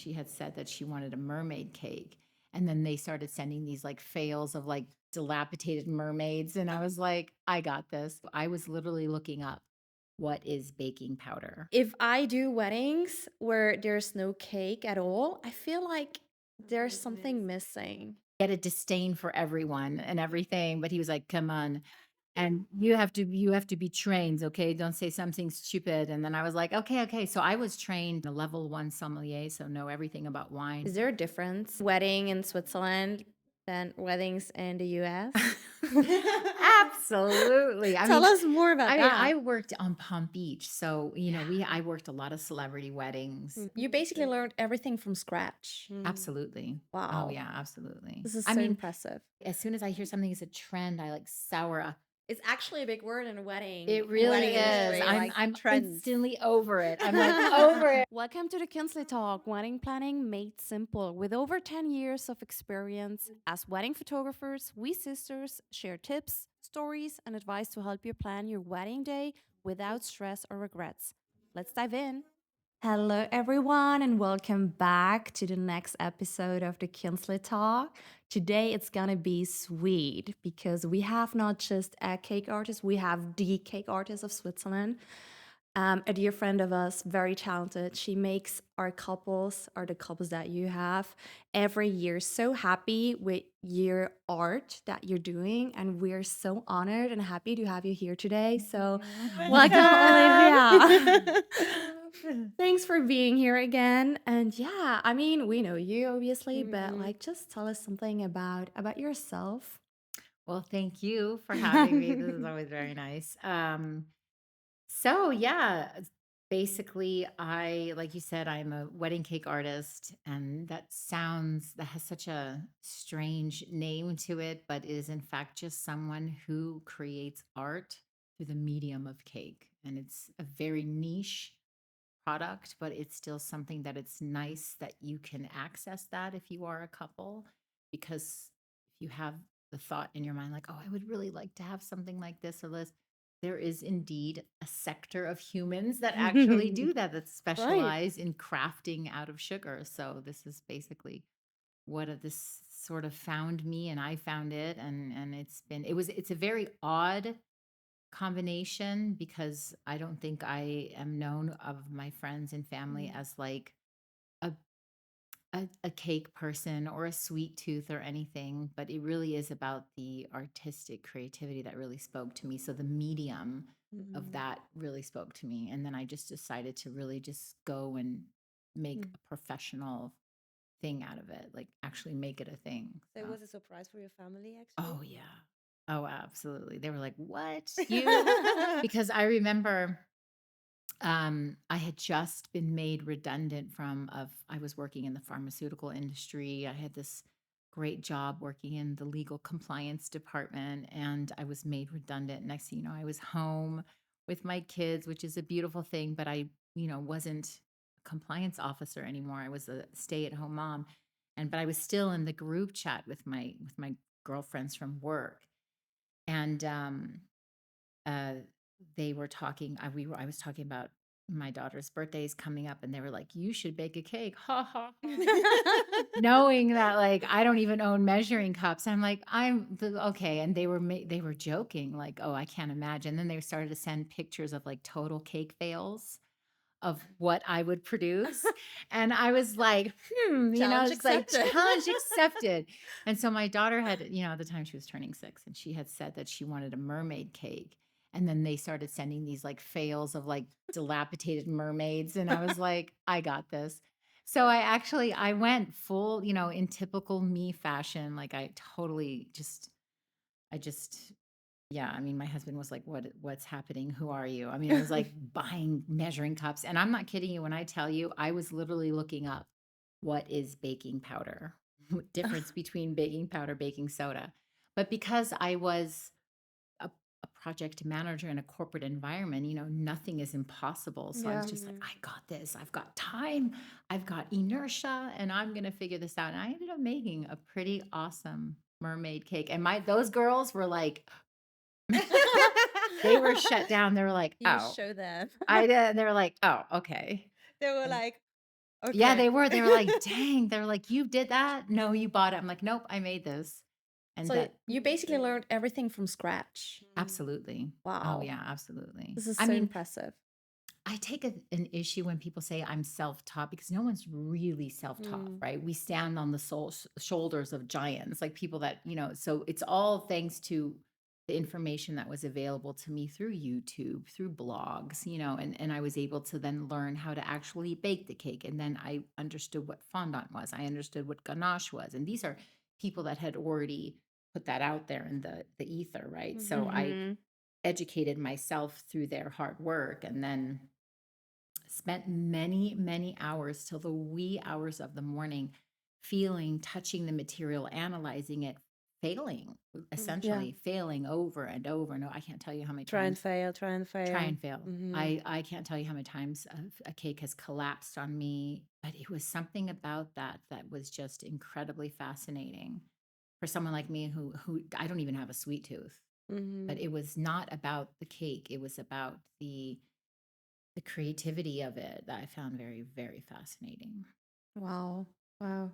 she had said that she wanted a mermaid cake. And then they started sending these like fails of like dilapidated mermaids. And I was like, I got this. I was literally looking up what is baking powder. If I do weddings where there's no cake at all, I feel like there's something missing. He had a disdain for everyone and everything, but he was like, come on. And you have to be trained, okay? Don't say something stupid. And then I was like, okay. So I was trained a level 1 sommelier, so know everything about wine. Is there a difference wedding in Switzerland than weddings in the US? Absolutely. Tell us more about that. I worked on Palm Beach, so I worked a lot of celebrity weddings. You basically learned everything from scratch. Absolutely. Wow. Oh yeah, absolutely. This is so impressive. As soon as I hear something is a trend, I like sour up. It's actually a big word in a wedding. It really wedding is. industry, I'm trends. instantly over it. I'm like over it. Welcome to the Kinsley Talk, wedding planning made simple. With over 10 years of experience as wedding photographers, we sisters share tips, stories, and advice to help you plan your wedding day without stress or regrets. Let's dive in. Hello, everyone, and welcome back to the next episode of the Kinsley Talk. Today it's gonna be sweet because we have not just a cake artist, we have the cake artist of Switzerland. A dear friend of us, very talented. She makes our couples, or the couples that you have, every year so happy with your art that you're doing. And we're so honored and happy to have you here today. So, welcome, Olivia. Thanks for being here again. And yeah, I mean, we know you obviously, but like just tell us something about yourself. Well, thank you for having me. This is always very nice. So yeah, basically like you said, I'm a wedding cake artist, and that has such a strange name to it, but is in fact just someone who creates art through the medium of cake. And it's a very niche product, but it's still something that it's nice that you can access that if you are a couple, because if you have the thought in your mind, like, oh, I would really like to have something like this or this, there is indeed a sector of humans that actually do that specialize in crafting out of sugar. So this is basically this sort of found me, and I found it, and it's a very odd combination because I don't think I am known of my friends and family as like a, a cake person or a sweet tooth or anything, but it really is about the artistic creativity that really spoke to me. So the medium of that really spoke to me. And then I just decided to really just go and make a professional thing out of it, like actually make it a thing. So it was a surprise for your family, Oh, actually? yeah. Oh, absolutely. They were like, "What? You?" Because I remember I had just been made redundant I was working in the pharmaceutical industry. I had this great job working in the legal compliance department, and I was made redundant. Next thing you know, I was home with my kids, which is a beautiful thing, but I wasn't a compliance officer anymore. I was a stay-at-home mom. But I was still in the group chat with my girlfriends from work. And uh, they were talking. I was talking about my daughter's birthday is coming up, and they were like, "You should bake a cake," ha ha, ha. Knowing that like I don't even own measuring cups. I'm like, okay, and they were joking like, "Oh, I can't imagine." Then they started to send pictures of like total cake fails of what I would produce. And I was like, Challenge it's like accepted. challenge accepted. And so my daughter had, at the time she was turning 6, and she had said that she wanted a mermaid cake. And then they started sending these like fails of like dilapidated mermaids. And I was like, I got this. So I went full, in typical me fashion. Like I just yeah, I mean, my husband was like, what's happening? Who are you?" I mean, I was like buying measuring cups. And I'm not kidding you when I tell you, I was literally looking up what is baking powder, difference between baking powder, baking soda. But because I was a project manager in a corporate environment, nothing is impossible. So I was just like, I got this. I've got time. I've got inertia, and I'm going to figure this out. And I ended up making a pretty awesome mermaid cake. And those girls were like, they were shut down. They were like, You "Oh." show them. I did. They were like, "Oh, okay." They were And like, Yeah, Okay. they were like, "Dang." They're like, "You did that? No, you bought it." I'm like, "Nope, I made this." And So that you basically learned everything from scratch. absolutely. Oh, Wow. yeah, absolutely. This is I so mean, impressive. I take an issue when people say I'm self-taught because no one's really self-taught, Mm. right? We stand on the shoulders of giants, like people that, so it's all thanks to the information that was available to me through YouTube, through blogs, and I was able to then learn how to actually bake the cake. And then I understood what fondant was. I understood what ganache was. And these are people that had already put that out there in the ether, right? So I Mhm. educated myself through their hard work and then spent many, many hours till the wee hours of the morning feeling, touching the material, analyzing it, failing, Yeah. essentially failing over and over. No, I can't tell you how many Try and times fail, try and try fail. and fail. Mhm. I can't tell you how many times a cake has collapsed on me, but it was something about that was just incredibly fascinating for someone like me who I don't even have a sweet tooth. But Mhm. it was not about the cake. It was about the creativity of it that I found very, very fascinating. Wow. Wow.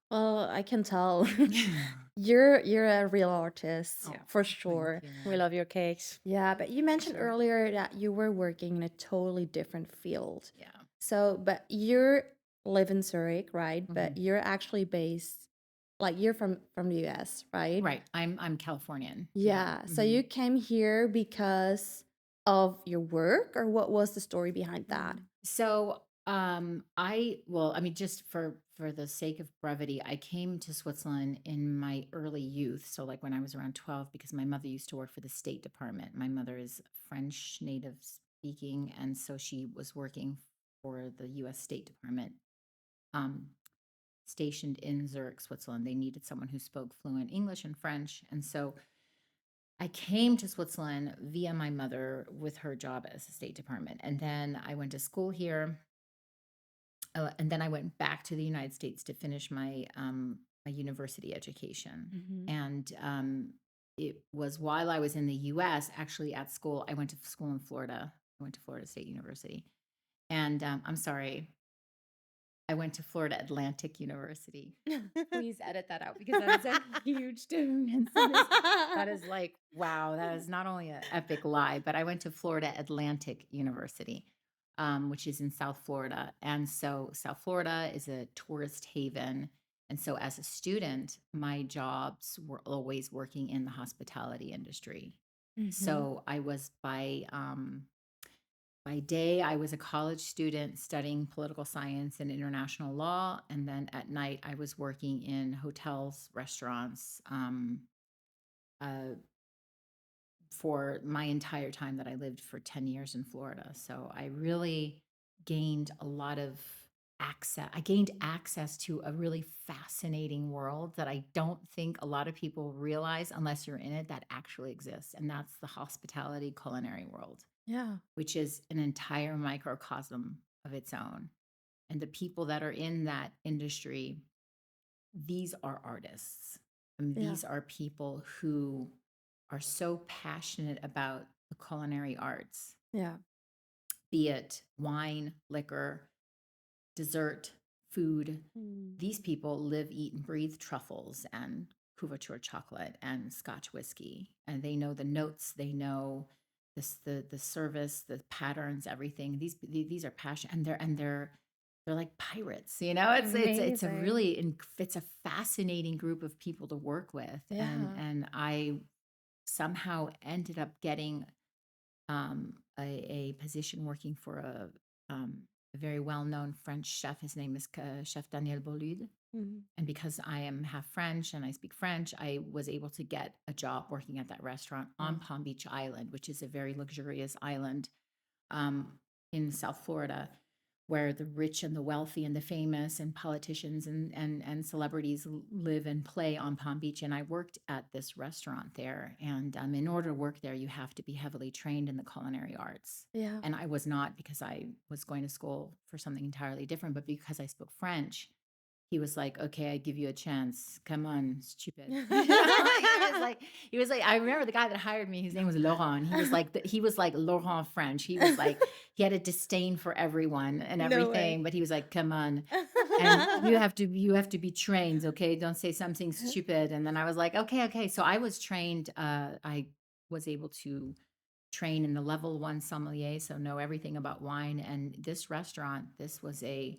Well, I can tell Yeah. you're a real artist Oh, for thank sure. you. We love your cakes. Yeah, but you mentioned Sure. earlier that you were working in a totally different field. Yeah. So, but you live in Zurich, right? But Mhm. you're actually based, like you're from the US, right? Right. I'm Californian. Yeah. Yeah. So Mhm. you came here because of your work, or what was the story behind that? So, I mean, just for the sake of brevity, I came to Switzerland in my early youth. So, like when I was around 12, because my mother used to work for the State Department. My mother is French native speaking, and so she was working for the U.S. State Department. Um, Stationed in Zurich, Switzerland. They needed someone who spoke fluent English and French. And so I came to Switzerland via my mother with her job as the State Department. And then I went to school here. And then I went back to the United States to finish my university education. Hmm. And it was while I was in the US, actually at school, I went to school in Florida. I went to Florida State University. And I'm sorry, I went to Florida Atlantic University. Please edit that out because that is a huge difference. That is like, wow, that is not only an epic lie, but I went to Florida Atlantic University, which is in South Florida. And so South Florida is a tourist haven. And so as a student, my jobs were always working in the hospitality industry. Hmm. So I was by day, I was a college student studying political science and international law. And then at night, I was working in hotels, restaurants, uh, for my entire time that I lived for 10 years in Florida. So I really gained a lot of access. I gained access to a really fascinating world that I don't think a lot of people realize unless you're in it that actually exists. And that's the hospitality culinary world, Yeah. which is an entire microcosm of its own. And the people that are in that industry, these are artists. I mean, Yeah. these are people who are so passionate about the culinary arts, Yeah. be it wine, liquor, dessert, food. Mm. These people live, eat, and breathe truffles and couverture chocolate and Scotch whiskey, and they know the notes. They know the service, the patterns, everything. These are passion, and they're like pirates. It's a Amazing. really it's a fascinating group of people to work with, and Yeah. I somehow ended up getting a position working for a very well known French chef. His name is Chef Daniel Bolude. Mhm. And because I am half French and I speak French, I was able to get a job working at that restaurant on Wow. Palm Beach Island, which is a very luxurious island um, in South Florida, where the rich and the wealthy and the famous and politicians and celebrities live and play on Palm Beach. And I worked at this restaurant there. And in order to work there, you have to be heavily trained in the culinary arts. Yeah. And I was not because I was going to school for something entirely different, but because I spoke French, he was like, "Okay, I give you a chance. Come on, stupid." He was like, I remember the guy that hired me, his name was Laurent. He was like Laurent French. He was like, he had a disdain for everyone and No way. everything, but he was like, "Come on. And you have to be trained, okay? Don't say something stupid." And then I was like, "Okay, okay." So I was trained, I was able to train in the level 1 sommelier, so know everything about wine. And this restaurant, this was a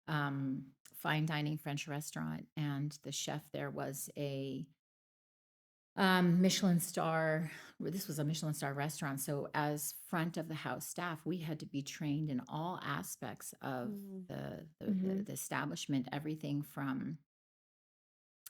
um, fine dining French restaurant, and the chef there was a Michelin star. This was a Michelin star restaurant. So, as front of the house staff, we had to be trained in all aspects of Mm. the establishment, everything from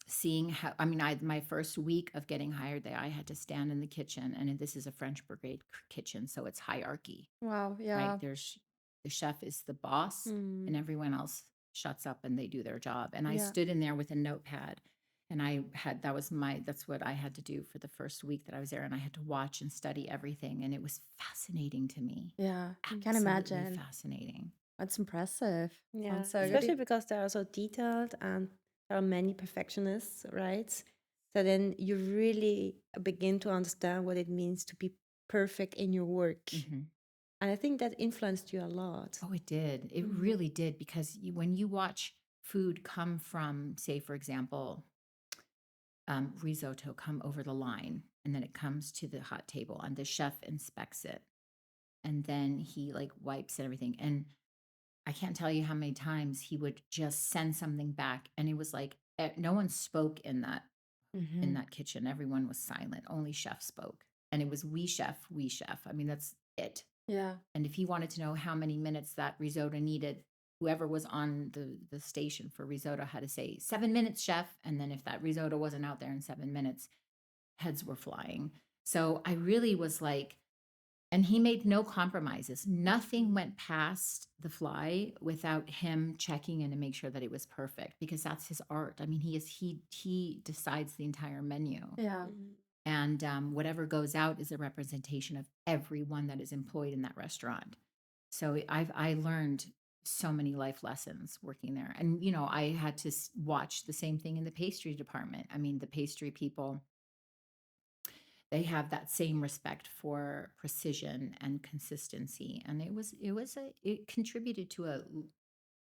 seeing how, I mean, my first week of getting hired there, I had to stand in the kitchen, and this is a French brigade kitchen, so it's hierarchy, Wow, right? yeah. There's the chef is the boss, Mm. and everyone else shuts up and they do their job. And I Yeah. stood in there with a notepad, and that's what I had to do for the first week that I was there. And I had to watch and study everything. And it was fascinating to me. Yeah, I can Absolutely imagine. fascinating. That's impressive. Yeah, Sounds so good. especially because they are so detailed and there are many perfectionists, right? So then you really begin to understand what it means to be perfect in your work. Hmm. And I think that influenced you a lot. Oh, it did. It Mhm. really did, because when you watch food come from, say, for example, risotto come over the line, and then it comes to the hot table, and the chef inspects it, and then he like wipes and everything. And I can't tell you how many times he would just send something back, and it was like no one spoke in Mhm. that kitchen. Everyone was silent. Only chef spoke, and it was we chef, we chef. I mean, that's it. Yeah. And if he wanted to know how many minutes that risotto needed, whoever was on the station for risotto had to say 7 minutes, chef. And then if that risotto wasn't out there in 7 minutes, heads were flying. So I really was like, and he made no compromises. Nothing went past the fly without him checking in to make sure that it was perfect, because that's his art. I mean, he decides the entire menu, Yeah. Mhm. and whatever goes out is a representation of everyone that is employed in that restaurant. So I learned so many life lessons working there. And I had to watch the same thing in the pastry department. I mean, the pastry people, they have that same respect for precision and consistency, and it contributed to a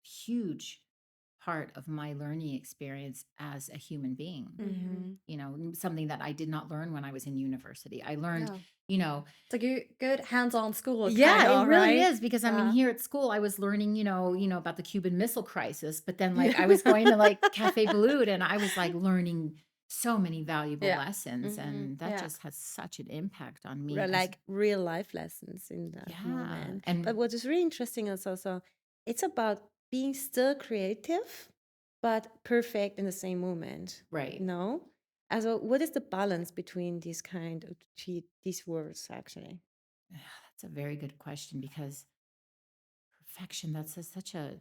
huge part of my learning experience as a human being. Mhm. Mhm. Something that I did not learn when I was in university. I learned, Yeah. you know, It's like a good hands-on school kind yeah, it of, really right? is, because I mean, Yeah. here at school, I was learning, about the Cuban Missile Crisis, but then like Yeah. I was going to like Cafe Baloud, and I was like learning so many valuable Yeah. lessons, Mhm. and that Yeah. just has such an impact on me as Like real life lessons in that yeah, moment. But and what is really interesting is also it's about being still creative, but perfect in the same moment. right. No? Also, what is the balance between these words actually? That's a very good question, because perfection, such a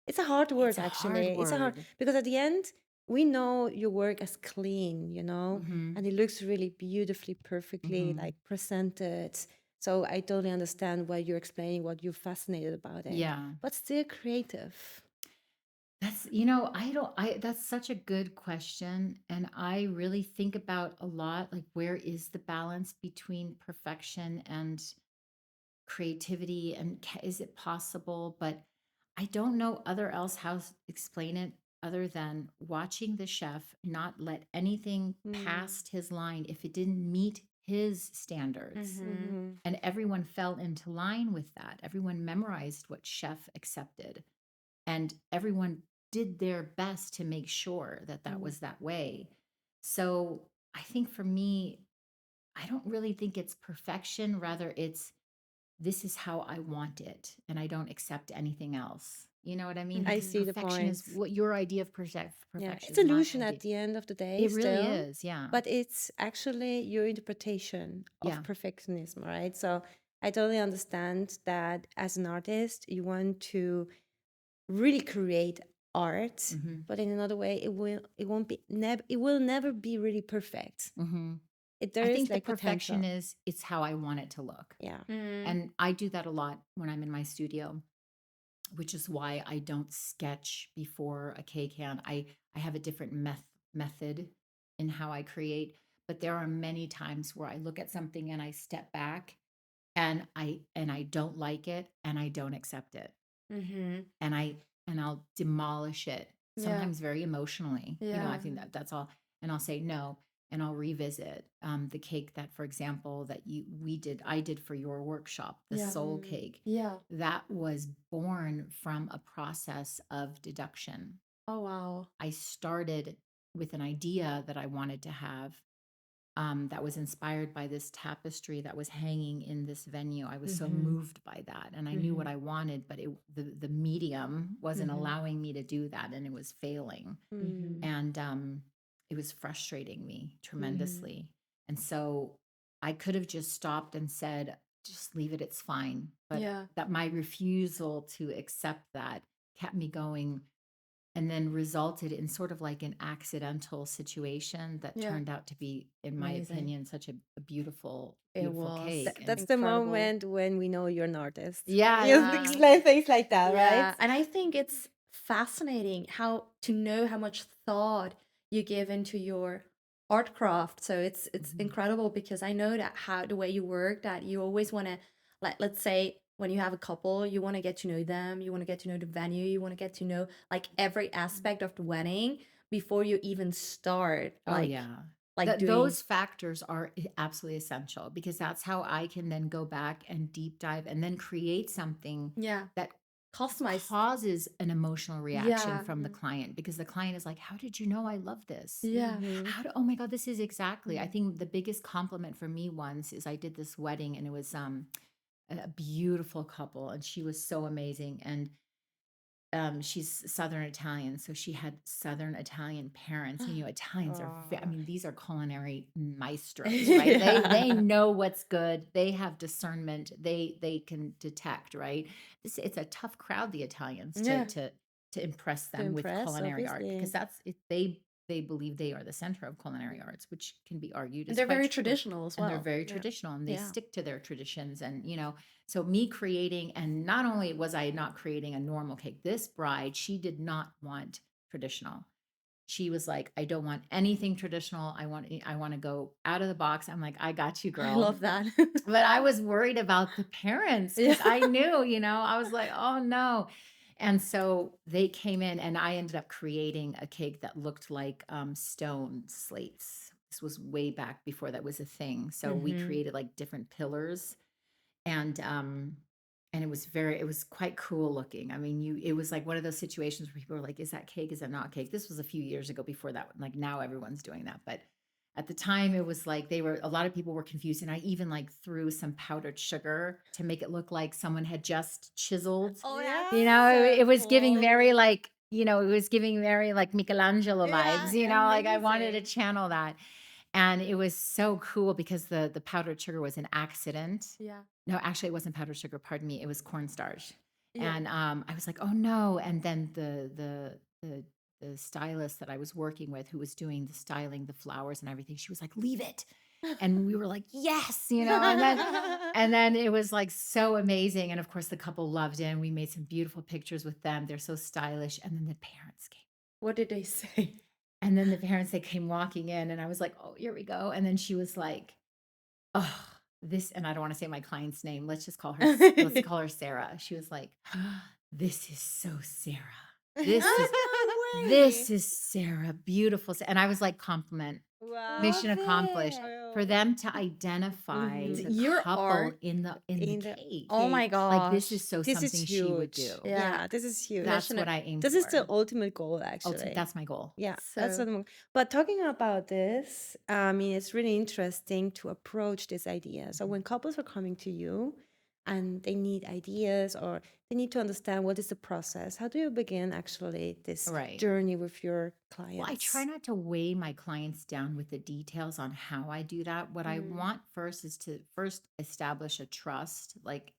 It's a hard it's word a hard actually. It's a hard word. because at the end we know your work as clean, Hmm. and it looks really beautifully, perfectly Hmm. like presented. So I totally understand why you're explaining what you're fascinated about it, Yeah. but still creative. I don't, that's such a good question. And I really think about a lot, like, where is the balance between perfection and creativity, and is it possible? But I don't know other else how to explain it, other than watching the chef not let anything Mm. past his line if it didn't meet his standards. Mhm. Mhm. And everyone fell into line with that. Everyone memorized what chef accepted, and everyone did their best to make sure that that Mm. was that way. So I think for me, I don't really think it's perfection. Rather, it's this is how I want it, and I don't accept anything else. You know what I mean? I Because see Mhm. the perfection is points. what your idea of Yeah, perfection it's is my illusion idea. at the end of the day It really still, is. Yeah. but it's actually your interpretation of Yeah. perfectionism, right? So I totally understand that as an artist, you want to really create art, Hmm. but in another way, it won't be never it will never be really perfect. Hmm. There I is think the like perfection potential. is it's how I want it to look. Yeah. Mhm. And I do that a lot when I'm in my studio. which is why I don't sketch before a cake hand. I have a different method in how I create, but there are many times where I look at something and I step back and I don't like it and I don't accept it. Mm-hmm. And I'll demolish it, Yeah. sometimes very emotionally. I Yeah. think that's all. And I'll say no, and I'll revisit the cake that, for example, that I did for your workshop, the Yeah. soul Mm. cake. Yeah. That was born from a process of deduction. Oh, wow. I started with an idea that I wanted to have, that was inspired by this tapestry that was hanging in this venue. I was so Mm-hmm. moved by that, and I knew what Mm-hmm. I wanted, but the medium wasn't Mm-hmm. allowing me to do that, and it was failing, Mm-hmm. Mm. and it was frustrating me Mm-hmm. tremendously. And so I could have just stopped and said, "Just leave it. It's fine." But Yeah. that my refusal to accept that kept me going and then resulted in sort of like an accidental situation that Yeah. turned out to be, in my Amazing. opinion, such a beautiful, It beautiful was cake. And That's the incredible. moment when we know you're an artist. yeah, You Yeah. explain things like that, right? Yeah. And I think it's fascinating how to know how much thought you give into your art craft. So it's mhm. incredible because I know that how the way you work, that you always want to, like, let's say when you have a couple, you want to get to know them, you want to get to know the venue, you want to get to know like every aspect of the wedding before you even start Oh yeah. like doing. Those factors are absolutely essential, because that's how I can then go back and deep dive and then create something Yeah. that Customized. causes an emotional reaction Yeah. from the client, because the client is like, "How did you know I love this? Yeah. Mhm. Oh my God, this is exactly." I Mm. think the biggest compliment for me once is I did this wedding, and it was a beautiful couple, and she was so amazing. And she's Southern Italian, so she had Southern Italian parents. Italians are I Oh. mean, these are culinary maestros, right? They Yeah. know what's good. They have discernment. They can detect, right? It's a tough crowd, the Italians, Yeah. to impress To them with impress, culinary art, because obviously. that's it. They believe they are the center of culinary arts, which can be argued And is they're quite very true. traditional as And they're well. very Yeah. traditional, and they Yeah. stick to their traditions. And so me creating, and not only was I not creating a normal cake, this bride, she did not want traditional. She was like, "I don't want anything traditional. I want to go out of the box." I'm like, "I got you, I girl." love that. But I was worried about the parents, Yeah. because I knew, I was like, "Oh no." And so they came in, and I ended up creating a cake that looked like stone slates. This was way back before that was a thing. So we Mm-hmm. created like different pillars, and it was quite cool looking. I mean, it was like one of those situations where people were like, "Is that cake? Is that not cake?" This was a few years ago, before that, like now everyone's doing that. But at the time, it was like a lot of people were confused. And I even like threw some powdered sugar to make it look like someone had just chiseled. Oh, Yeah. that's so It was giving cool. very like, it was giving very like Michelangelo Yeah, vibes, like I wanted to amazing. channel that. And it was so cool because the powdered sugar was an accident. Yeah. No, actually, it wasn't powdered sugar, pardon me, it was cornstarch. Yeah. And, I was like, "Oh, no." And then the stylist that I was working with, who was doing the styling, the flowers and everything, she was like, "Leave it." And we were like, "Yes," and then it was, like, so amazing. And, of course, the couple loved it, and we made some beautiful pictures with them. They're so stylish. And then the parents came. What did they say? And then the parents, they came walking in, and I was like, "Oh, here we go." And then she was like, "Oh, this," and I don't wanna say my client's name. Let's call her Sarah. She was like, "This is so Sarah. This is No this way. is Sarah, beautiful." And I was like, "Compliment, Wow. Love mission accomplished." it. For Oh. them to identify Mhm. the Your couple art. in the In the cake, Oh my cake. like, this gosh. is so This is something she would huge. do. Yeah. Yeah, this is huge. That's Mission what I aim This is the for. ultimate goal, actually. That's my goal. Yeah, that's so what but talking about this, I mean, it's really interesting to approach this idea. So Mhm. when couples are coming to you and they need ideas or they need to understand what is the process, how do you begin actually this Right. journey with your Well, I try clients? not to weigh my clients down with the details on how I do that. What I mm, want first is to first establish a trust. Like,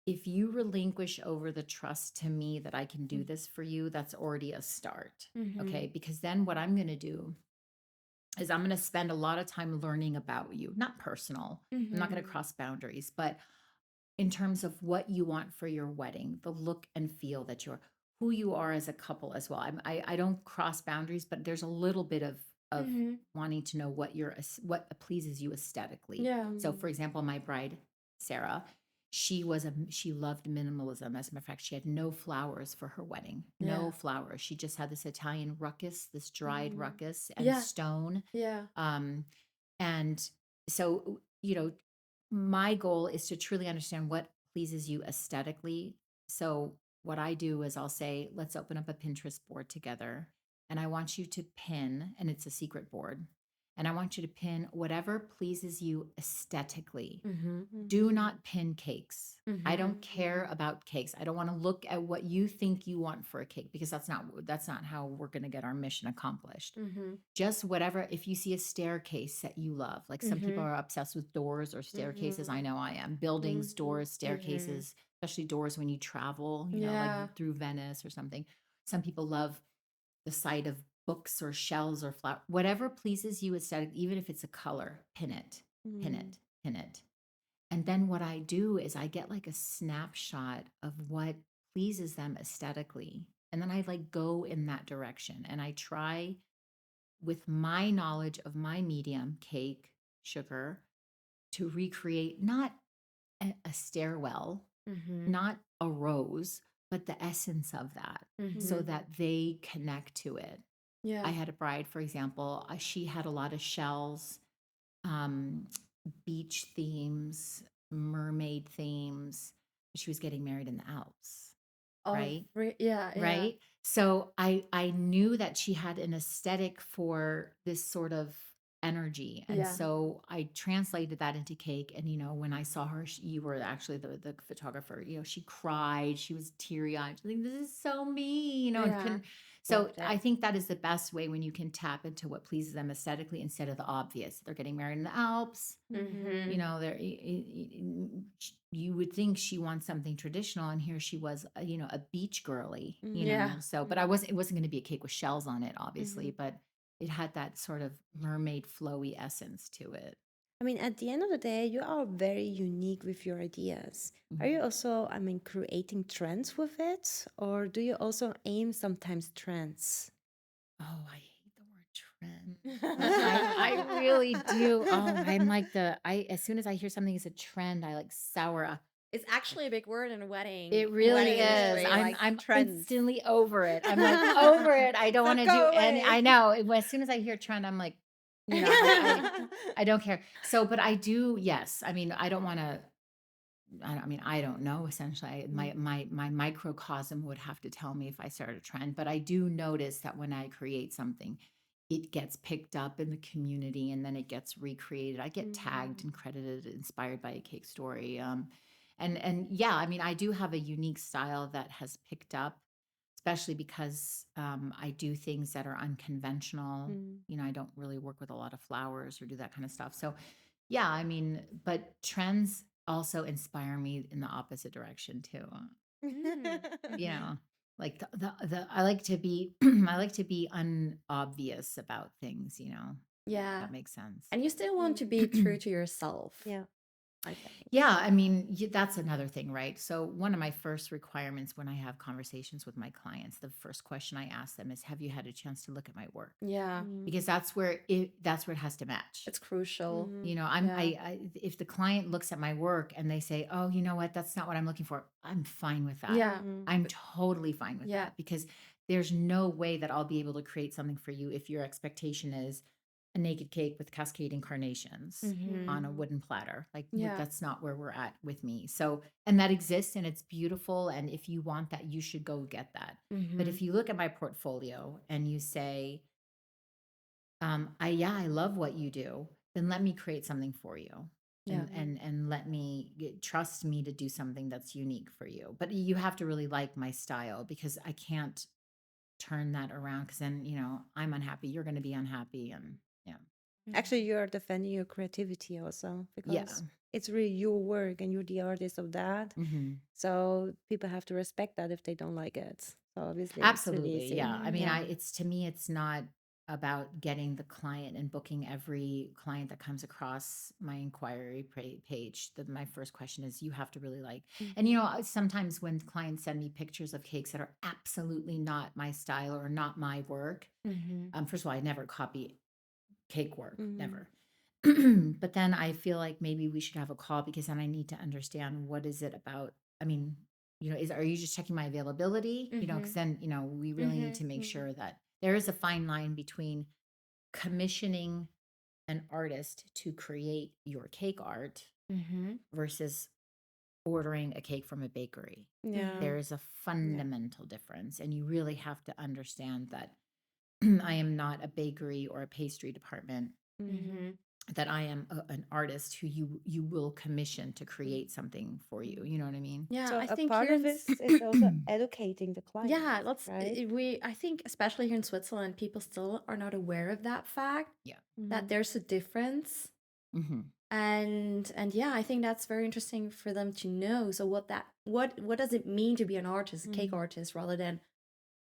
if you relinquish over the trust to me that I can do mm, this for you, that's already a start. mm-hmm. Okay. Because then what I'm going to do is I'm going to spend a lot of time learning about you, not personal. I'm not going to Mm-hmm. Mm. cross boundaries, but in terms of what you want for your wedding, the look and feel that you're, who you are as a couple as well. I don't cross boundaries, but there's a little bit of Mhm. wanting to know what pleases you aesthetically. Yeah. So, for example, my bride Sarah, she loved minimalism. As a matter of fact, she had no flowers for her wedding, no Yeah. flowers. She just had this Italian ruckus, this dried ruckus and Yeah. stone. Yeah. Um, and so, my goal is to truly understand what pleases you aesthetically. So, what I do is I'll say, let's open up a Pinterest board together. And I want you to pin, and it's a secret board. And I want you to pin whatever pleases you aesthetically. Mhm. Do not pin cakes. I Mhm. don't care about cakes. I don't want to look at what you think you want for a cake because that's not how we're going to get our mission accomplished. Mhm. Just whatever. If you see a staircase that you love, like some people Mhm. are obsessed with doors or staircases. I know I am. Buildings, doors, staircases, especially doors when you travel, like Yeah. through Venice or something. Some people love the sight of books or shells or flower, whatever pleases you aesthetic, even if it's a color, pin it, pin it, pin it. And then what I do is I get like a snapshot of what pleases them aesthetically. And then I like go in that direction and I try with my knowledge of my medium, cake, sugar, to recreate not a stairwell, Mhm. not a rose, but the essence of that so Mhm. that they connect to it. I Yeah. had a bride, for example, she had a lot of shells, um, beach themes, mermaid themes. She was getting married in the Alps, Oh, right? yeah, yeah. Right? So I knew that she had an aesthetic for this sort of energy. And Yeah. so I translated that into cake. And when I saw her, you were actually the photographer, she cried, she was teary-eyed. She's like, this is so me, and Yeah. couldn't. So Loved I it. think that is the best way when you can tap into what pleases them aesthetically instead of the obvious. They're getting married in the Alps, Mhm. there you would think she wants something traditional, and here she was, a beach girly, Yeah. so but it wasn't going to be a cake with shells on it, obviously, but it had that sort of mermaid flowy essence to it. I mean, at the end of the day, you are very unique with your ideas. Are you Mhm. also, I mean, creating trends with it? Or do you also aim sometimes trends? Oh, I hate the word trend. I really do. Oh, I'm like as soon as I hear something is a trend, I like sour. It's actually a big word in the wedding It really wedding is. industry, I'm like I'm trends. instantly over it. I'm like over it. I don't So want to do go any. away. I know. As soon as I hear trend, I'm like, I don't care. So, but I do. Yes. I mean, I don't want to. I don't know. Essentially, my microcosm would have to tell me if I start a trend. But I do notice that when I create something, it gets picked up in the community and then it gets recreated. I get tagged and credited, inspired by a cake story. And yeah, I do have a unique style that has picked up, especially because I do things that are unconventional. I don't really work with a lot of flowers or do that kind of stuff. So yeah, but trends also inspire me in the opposite direction too. Mm. You Mhm. know, like the I like to be I like to be unobvious about things, Yeah. that makes sense. And you still want to be true to yourself, Yeah. I think. Yeah, that's another thing, right? So, one of my first requirements when I have conversations with my clients, the first question I ask them is, "Have you had a chance to look at my work?" Yeah. Because that's where it has to match. It's crucial. Yeah. If the client looks at my work and they say, "Oh, you know what? That's not what I'm looking for." I'm fine with that. Yeah. I'm totally fine with Yeah. that because there's no way that I'll be able to create something for you if your expectation is a naked cake with cascading carnations on a Mhm. wooden platter. Like Yeah. that's not where we're at with me. So, and that exists and it's beautiful. And if you want that, you should go get that. But Mhm. if you look at my portfolio and you say, I love what you do, then let me create something for you. Yeah. And let me trust me to do something that's unique for you. But you have to really like my style because I can't turn that around because then, I'm unhappy, you're going to be unhappy. And yeah. Actually, you're defending your creativity also Yeah. because it's really your work and you're the artist of that. Hmm. So people have to respect that if they don't like it. So obviously, it's really Absolutely. easy. Yeah. Yeah. It's to me, it's not, about getting the client and booking every client that comes across my inquiry page. My first question is, you have to really like, and Mhm. sometimes when clients send me pictures of cakes that are absolutely not my style or not my work, Mhm. first of all, I never copy cake work, Mhm. never. But then I feel like maybe we should have a call, because then I need to understand, what is it about? I mean, are you just checking my availability? Because Mhm. then, we really need Mhm. to make Mhm. sure that there is a fine line between commissioning an artist to create your cake art Mhm. versus ordering a cake from a bakery. Yeah. Mhm. There is a Yeah. fundamental difference, and you really have to understand that I am not a bakery or a pastry department, Mhm. Mhm. that I am an artist who you will commission to Mhm. create something for you. Mhm. You know what I mean? Yeah, So I a think part here of in this is also educating the client, yeah, let's right? we I think especially here in Switzerland, people still are not aware of that fact Yeah. that Mhm. there's a difference. Hmm. And yeah, I think that's very interesting for them to know. So what does it mean to be an artist, a cake Mhm. artist, rather than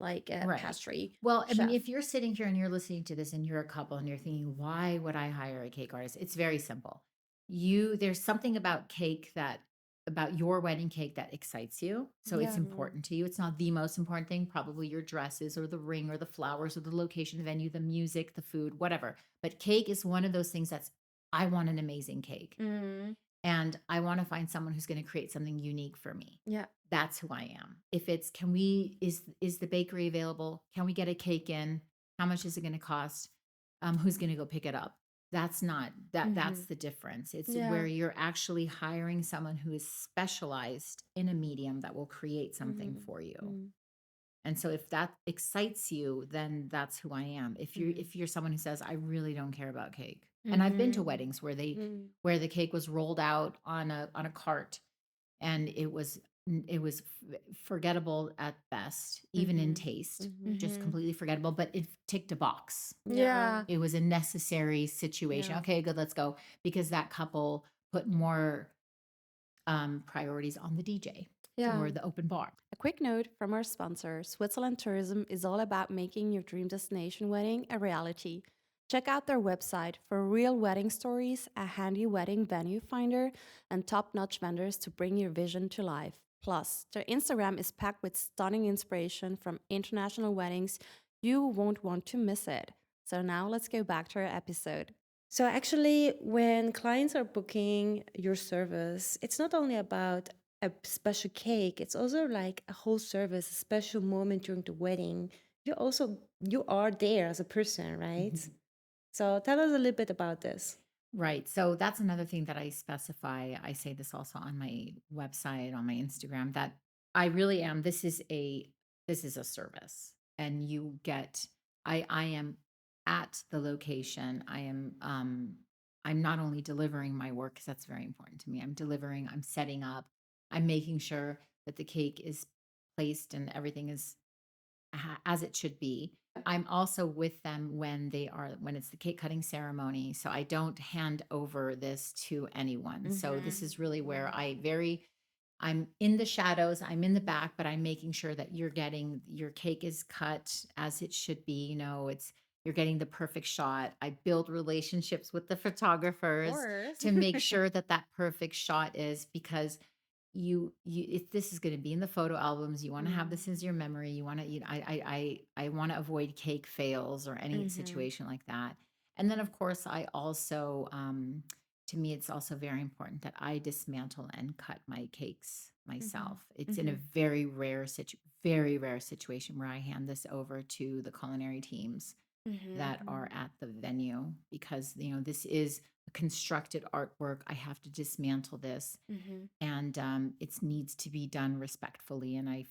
like a Right. pastry Well, I mean, chef? if you're sitting here and you're listening to this and you're a couple and you're thinking, why would I hire a cake artist? It's very simple. There's something about cake about your wedding cake that excites you. So it's Yeah. Mhm. important to you. It's not the most important thing, probably your dresses or the ring or the flowers or the location, the venue, the music, the food, whatever. But cake is one of those things I want an amazing cake. Mm, And I want to find someone who's going to create something unique for me. yeah. That's who I am. If it's, is the bakery available? Can we get a cake in? How much is it going to cost? Who's going to go pick it up? That's Hmm. the difference. It's Yeah. where you're actually hiring someone who is specialized in a medium that will create something Mhm. for you. Mhm. And so if that excites you, then that's who I am. If you're Hmm. if you're someone who says, I really don't care about cake. And I've been to Hmm. weddings Mhm. where the cake was rolled out on a cart, and it was forgettable at best, even in Hmm. taste, Mhm. just Hmm. completely forgettable, but it ticked a box. Yeah. Yeah. It was a necessary situation. Yeah. Okay, good, let's go, because that couple put more priorities on the DJ Yeah. or the open bar. A quick note from our sponsor: Switzerland Tourism is all about making your dream destination wedding a reality. Check out their website for real wedding stories, a handy wedding venue finder, and top notch vendors to bring your vision to life. Plus, their Instagram is packed with stunning inspiration from international weddings. You won't want to miss it. So, now let's go back to our episode. So actually, when clients are booking your service, it's not only about a special cake, it's also like a whole service, a special moment during the wedding. You are there as a person, right? So tell us a little bit about this. Right. So that's another thing that I specify. I say this also on my website, on my Instagram, that I really am. This is a service, and I am at the location. I'm not only delivering my work, because that's very important to me. I'm delivering, I'm setting up, I'm making sure that the cake is placed and everything is as it should be. I'm also with them when it's the cake cutting ceremony. So I don't hand over this to anyone. So this Mm-hmm. is really where I'm in the shadows, I'm in the back, but I'm making sure that your cake is cut as it should be. You're getting the perfect shot. I build relationships with the Of photographers course. to make sure that that perfect shot is, because if this is going to be in the photo albums, you want to have Mm. this as your memory. You want to, I want to avoid cake fails or any Mm-hmm. situation like that. And then of course I also, to me, it's also very important that I dismantle and cut my cakes Mm-hmm. myself. It's in a Mm-hmm. very rare situation where I hand this over to the culinary teams that Mm-hmm. are at the venue, because this is a constructed artwork. I have to dismantle this, Mm-hmm. and it needs to be done respectfully. And I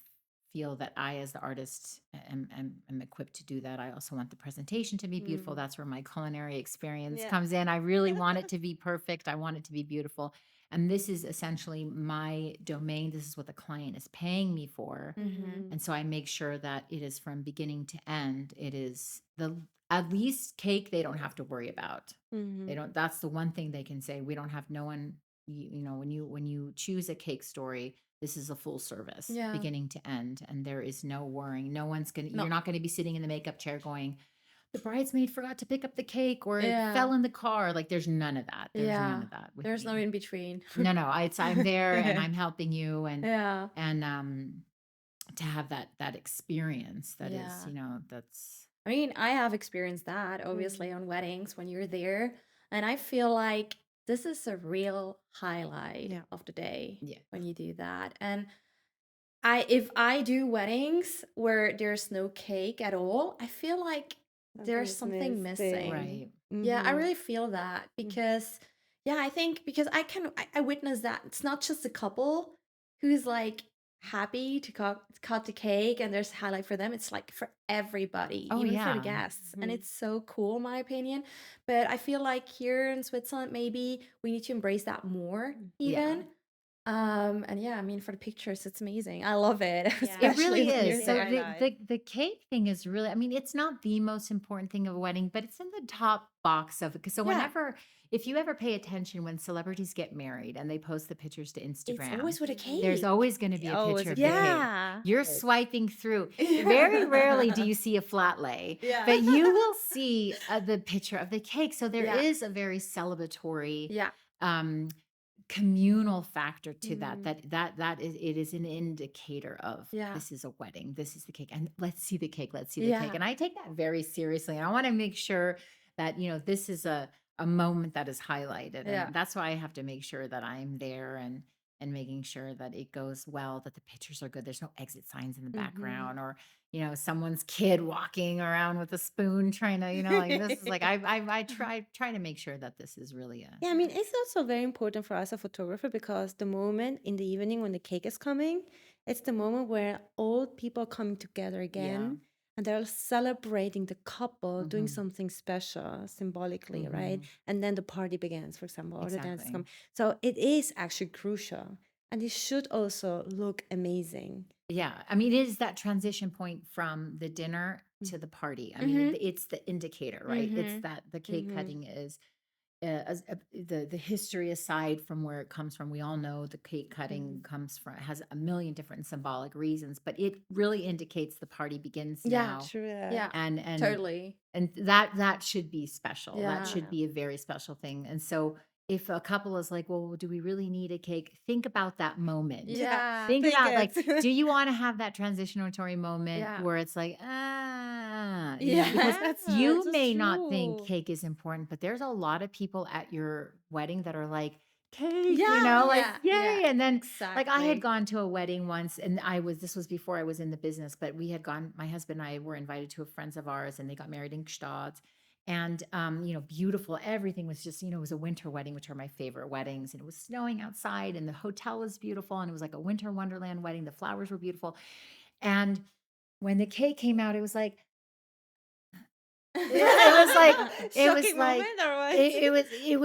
feel that I, as the artist, am equipped to do that. I also want the presentation to be beautiful. Mm. That's where my culinary experience Yeah. comes in. I really want it to be perfect. I want it to be beautiful. And this is essentially my domain. This is what the client is paying me for. Mm-hmm. Mhm. And so I make sure that it is from beginning to end. It is the at least cake they don't have to worry about. They Mhm. don't. That's the one thing they can say. We don't have no one. When you choose a cake story, this is a full service, Yeah. beginning to end, and there is no worrying. No one's gonna. You're No. not going to be sitting in the makeup chair going, the bridesmaid forgot to pick up the cake or it Yeah. fell in the car. Like there's none of that. There's none Yeah. of that with There's no me. in between. No, I'm there and I'm helping you Yeah. and to have that experience that is, Yeah. that's I mean, I have experienced that obviously Mhm. on weddings when you're there. And I feel like this is a real highlight Yeah. of the day yeah. when you do that. And if I do weddings where there's no cake at all, I feel like Something there's is something missing. missing. Right. Yeah, I Mhm. really feel that because yeah, I think because I witness that it's not just a couple who's like happy to cut the cake and there's a highlight for them. It's like for everybody, Oh even for the yeah. guests. And Mhm. it's so cool, in my opinion. But I feel like here in Switzerland, maybe we need to embrace that more, Yeah. even. And yeah, I mean, for the pictures, it's amazing. I love it, It Yeah, especially really when it's you're is. really a So there. highlight. the cake thing is really, I mean, it's not the most important thing of a wedding, but it's in the top box of it. So Yeah, whenever, if you ever pay attention when celebrities get married and they post the pictures to it's Instagram, always with a Mhm. there's cake. always going to be a Oh, it's picture a of the cake. cake. Yeah. You're Cake. swiping through. Very rarely do Yeah. you see a flat lay, Yeah. but you will see the picture of the cake. So there Yeah. is a very celebratory, Yeah. um, communal factor to that Mhm. that is it is an indicator of Yeah. this is a wedding, this is the cake, and let's see the cake, Yeah. and I take that very seriously, and I want to make sure that this is a moment that is highlighted, Yeah. and that's why I have to make sure that I'm there and making sure that it goes well, that the pictures are good, there's no exit signs in the Mhm. background, or someone's kid walking around with a spoon trying to like this is like I try to make sure that this is really a Yeah, I mean, it's also very important for us, a photographer, because the moment in the evening when the cake is coming, it's the moment where all people are coming together yeah. again and they're celebrating the couple doing Hmm. something special symbolically, right? Hmm. And then the party begins, for example, or the dance is Exactly. coming. So it is actually crucial. And it should also look amazing. Yeah. I mean, it is that transition point from the dinner Mm. to the party. I mean, Mm-hmm. it's the indicator, right? It's Mm-hmm. that the cake Mm-hmm. cutting is the history aside from where it comes from. We all know the cake cutting Mm-hmm. comes from has a million different symbolic reasons, but it really indicates the party begins Yeah. now, True that. Yeah. and and Totally. and that should be special. That Yeah. should Yeah. be a very special thing. And so if a couple is like, well, do we really need a cake? Think about that moment. Yeah. Yeah. Think Think about, like, it. do you want to have that transitionatory moment Yeah. where it's like, because Yeah. Yeah, you that's may not think true. cake is important, but there's a lot of people at your wedding that are like, cake, Yeah. like, Yeah. Yeah. yay. And then, like, I had Exactly. gone to a wedding once and this was before I was in the business, but we had gone, my husband and I were invited to a friends of ours and they got married in Gstaad. And, beautiful. Everything was just, it was a winter wedding, which are my favorite weddings. And it was snowing outside and the hotel was beautiful. And it was like a winter wonderland wedding. The flowers were beautiful. And when the cake came out, it was like, yeah, it was Shocking like moment or what? it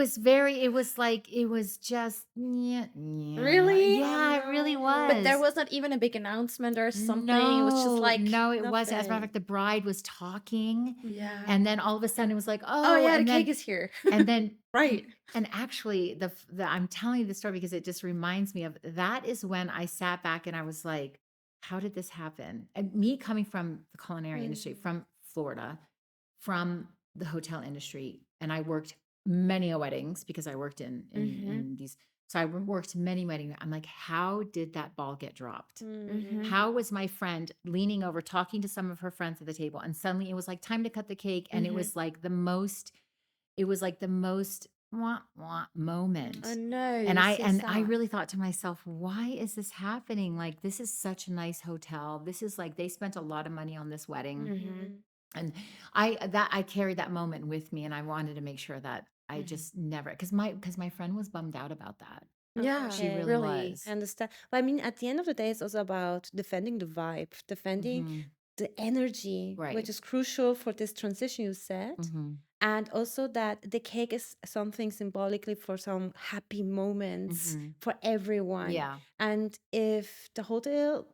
was like it was just yeah, yeah. Really? Oh Yeah, it really But there no. was. was not even a big announcement or something. It was just No, like, no, it wasn't. As a matter of Nothing. fact, the bride was talking, yeah. and then all of a sudden it was like, Oh oh, yeah, the cake is here. and then Right. and actually the I'm telling you the story because it just reminds me of that is when I sat back and I was like, how did this happen? And me coming from the culinary industry, Mm. from Florida, from the hotel industry, and I worked many weddings because I worked Mm-hmm. in these. So I worked many weddings. I'm like, how did that ball get dropped? Mm-hmm. Mm. How was my friend leaning over, talking to some of her friends at the table, and suddenly it was like time to cut the cake, and Mm-hmm. it was like the most wah, wah I moment. know. And This is I that. really thought to myself, why is this happening? Like, this is such a nice hotel. This is like they spent a lot of money on this wedding. Mm-hmm. Mhm. And I carried that moment with me, and I wanted to make sure that I Mm-hmm. just never because my friend was bummed out about that. Yeah, She Okay, really really. I was. understand. But I mean, at the end of the day, it's also about defending the vibe, defending Hmm. the energy, which Right. is crucial for this transition you said. Hmm. And also that the cake is something symbolically for some happy moments Hmm. for everyone. Yeah, And if the hotel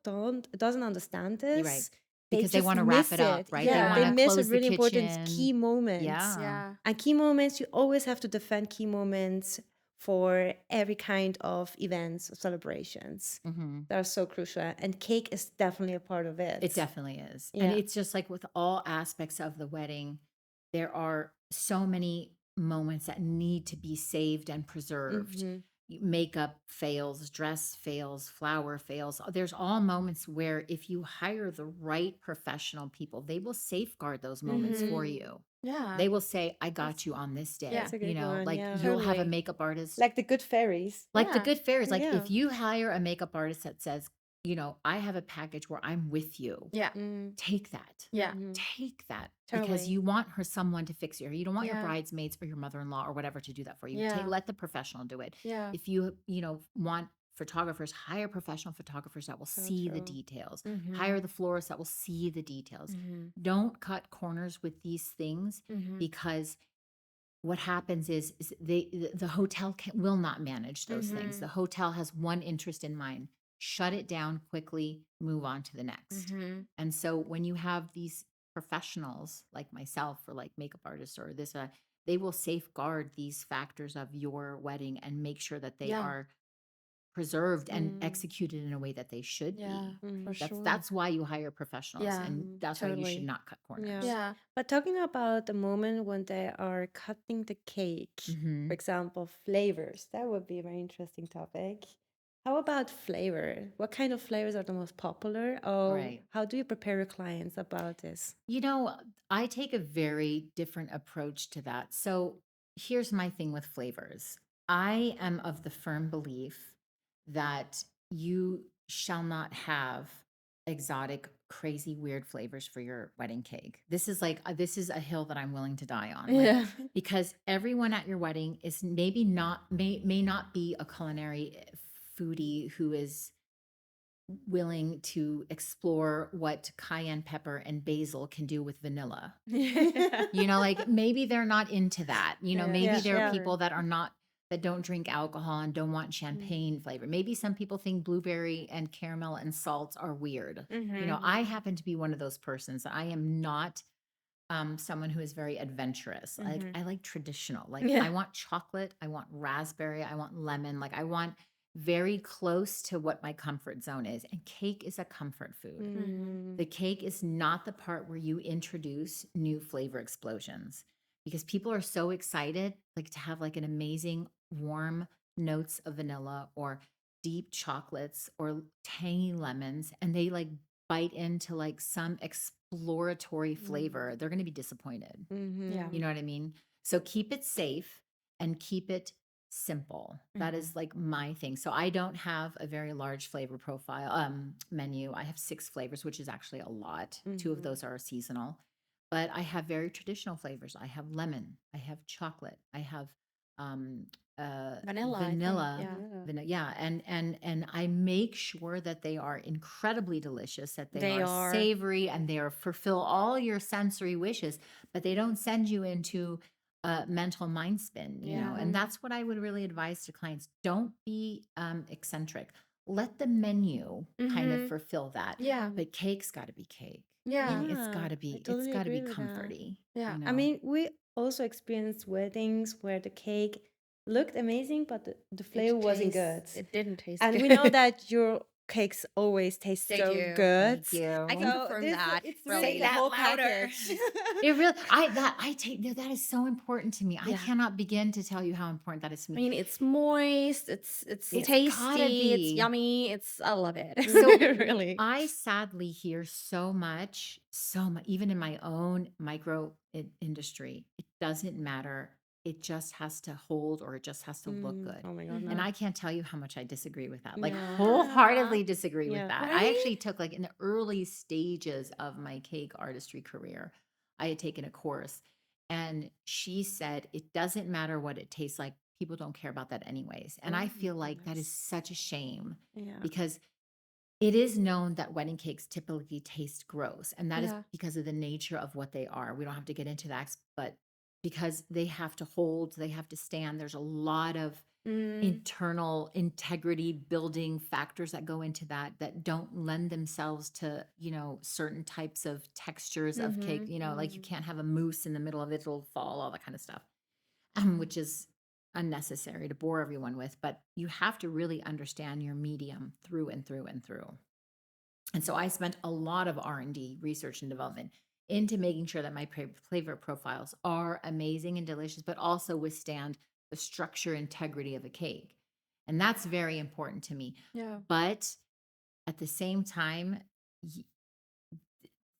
doesn't understand you're right. this, they Because they just want to wrap miss it up, it. right? They Yeah, want they to Yeah. miss a close the really important key kitchen. moments. Yeah. Yeah. And key moments, you always have to defend key moments for every kind of events or celebrations. Hmm. That are so crucial. And cake is definitely a part of It it. definitely is. And Yeah. it's just like with all aspects of the wedding, there are so many moments that need to be saved and preserved. Mm-hmm. Makeup fails, dress fails, flower fails. There's all moments where if you hire the right professional people, they will safeguard those moments for Mhm. you. Yeah. They will say, I That's got you on this Yeah. that's day. a good one. Like Yeah. you'll have a Totally. makeup artist Like the good fairies. like the Yeah. good fairies. Like Yeah. if you hire a makeup artist that says, I have a package where I'm with you, Yeah. Mm. take that. Yeah. Mhm. Take that because Totally. you want someone to fix your hair. You don't want your Yeah. bridesmaids or your mother-in-law or whatever to do that for you. Yeah. Let the professional do it. Yeah. If you, want photographers, hire professional photographers that will So see the true. details. Mhm. Hire the florist that will see the details. Mhm. Don't cut corners with these things Mhm. because what happens is the hotel will not manage those things. Mhm. The hotel has one interest in mind: shut it down quickly, move on to the next. Mhm. And so when you have these professionals like myself or like makeup artists or this, they will safeguard these factors of your wedding and make sure that they Yeah. are preserved and Mm. executed in a way that they should Yeah. be. Mm. For That's sure. that's why you hire professionals, Yeah. and Mm. that's why you should Totally. not cut corners. Yeah. Yeah. But talking about the moment when they are cutting the cake, Mhm. for example, flavors, that would be a very interesting topic. How about flavor? What kind of flavors are the most popular? Or Right. how do you prepare your clients about this? I take a very different approach to that. So here's my thing with flavors. I am of the firm belief that you shall not have exotic, crazy, weird flavors for your wedding cake. This is a hill that I'm willing to die on. Yeah. Because everyone at your wedding is maybe not may not be a culinary foodie who is willing to explore what cayenne pepper and basil can do with vanilla. Like maybe they're not into that. Yeah, Maybe Yeah, there are yeah. people that don't drink alcohol and don't want champagne flavor. Maybe some people think blueberry and caramel and salts are weird. Mhm. I happen to be one of those persons. I am not someone who is very adventurous. Like Mhm. I like traditional. Like Yeah. I want chocolate, I want raspberry, I want lemon. Like I want very close to what my comfort zone is. And cake is a comfort food. Mhm. The cake is not the part where you introduce new flavor explosions because people are so excited like to have like an amazing warm notes of vanilla or deep chocolates or tangy lemons and they like bite into like some exploratory flavor. They're going to be disappointed. Yeah. You know what I mean? So keep it safe and keep it simple. That is like my thing. So I don't have a very large flavor profile menu. I have 6 flavors, which is actually a lot. 2 of those are seasonal. But I have very traditional flavors. I have lemon, I have chocolate, I have um Vanilla, I think. vanilla. Yeah. Yeah, and I make sure that they are incredibly delicious, that they They are are. savory and they are fulfill all your sensory wishes, but they don't send you into a mental mind spin, Yeah. and that's what I would really advise to clients. Don't be eccentric. Let the menu kind of Mhm. fulfill that. Yeah. But cake's got to be cake. Yeah. It's Yeah, got to I be totally agree with that. comforty. Yeah. I mean, we also experienced weddings where the cake looked amazing, but the flavor wasn't good. It didn't taste And good. we know that your cakes always taste Thank so you. good. Thank you. I can So confirm this, that. it's Really. really Say the that whole louder. package. It really, I take that is so important to me. I Yeah. cannot begin to tell you how important that is to I me. mean, it's moist, it's It's tasty, gotta it's be. yummy, I love it. So Really. I sadly hear so much, even in my own micro industry. It doesn't matter. It just has to hold or it just has to look good. Oh my God, Mhm. And no. I can't tell you how much I disagree with that. Like Yeah. wholeheartedly disagree with Yeah. that. I Right? actually took like in the early stages of my cake artistry career, I had taken a course and she said, it doesn't matter what it tastes like. People don't care about that anyways. And Oh I my feel like that is goodness. such a shame Yeah. because it is known that wedding cakes typically taste gross, and that is Yeah. because of the nature of what they are. We don't have to get into that, but because they have to hold, they have to stand. There's a lot of Mm. internal integrity building factors that go into that don't lend themselves to, certain types of textures of cake. Like you can't have a mousse in the middle of it, it'll fall, all that kind of stuff, which is unnecessary to bore everyone with. But you have to really understand your medium through and through and through. And so I spent a lot of R&D, research and development, into making sure that my flavor profiles are amazing and delicious, but also withstand the structure integrity of a cake. And that's very important to me. Yeah. But at the same time, y-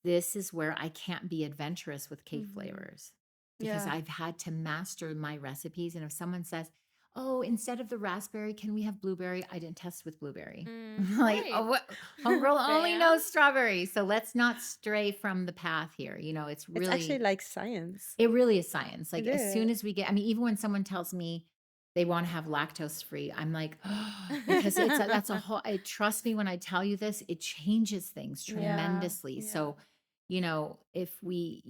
this is where I can't be adventurous with cake Mhm. flavors because Yeah. I've had to master my recipes. And if someone says, "Oh, instead of the raspberry, can we have blueberry?" I didn't test with blueberry. Like, Right. oh, what? Homegirl only Fair. knows strawberry. So let's not stray from the path here. It's It's actually really, like science. it really is science. It Like, as soon is. as we get, I mean, even when someone tells me they want to have lactose free, I'm like, because that's a whole, trust me when I tell you this, it changes things Yeah. tremendously. Yeah. So, if we,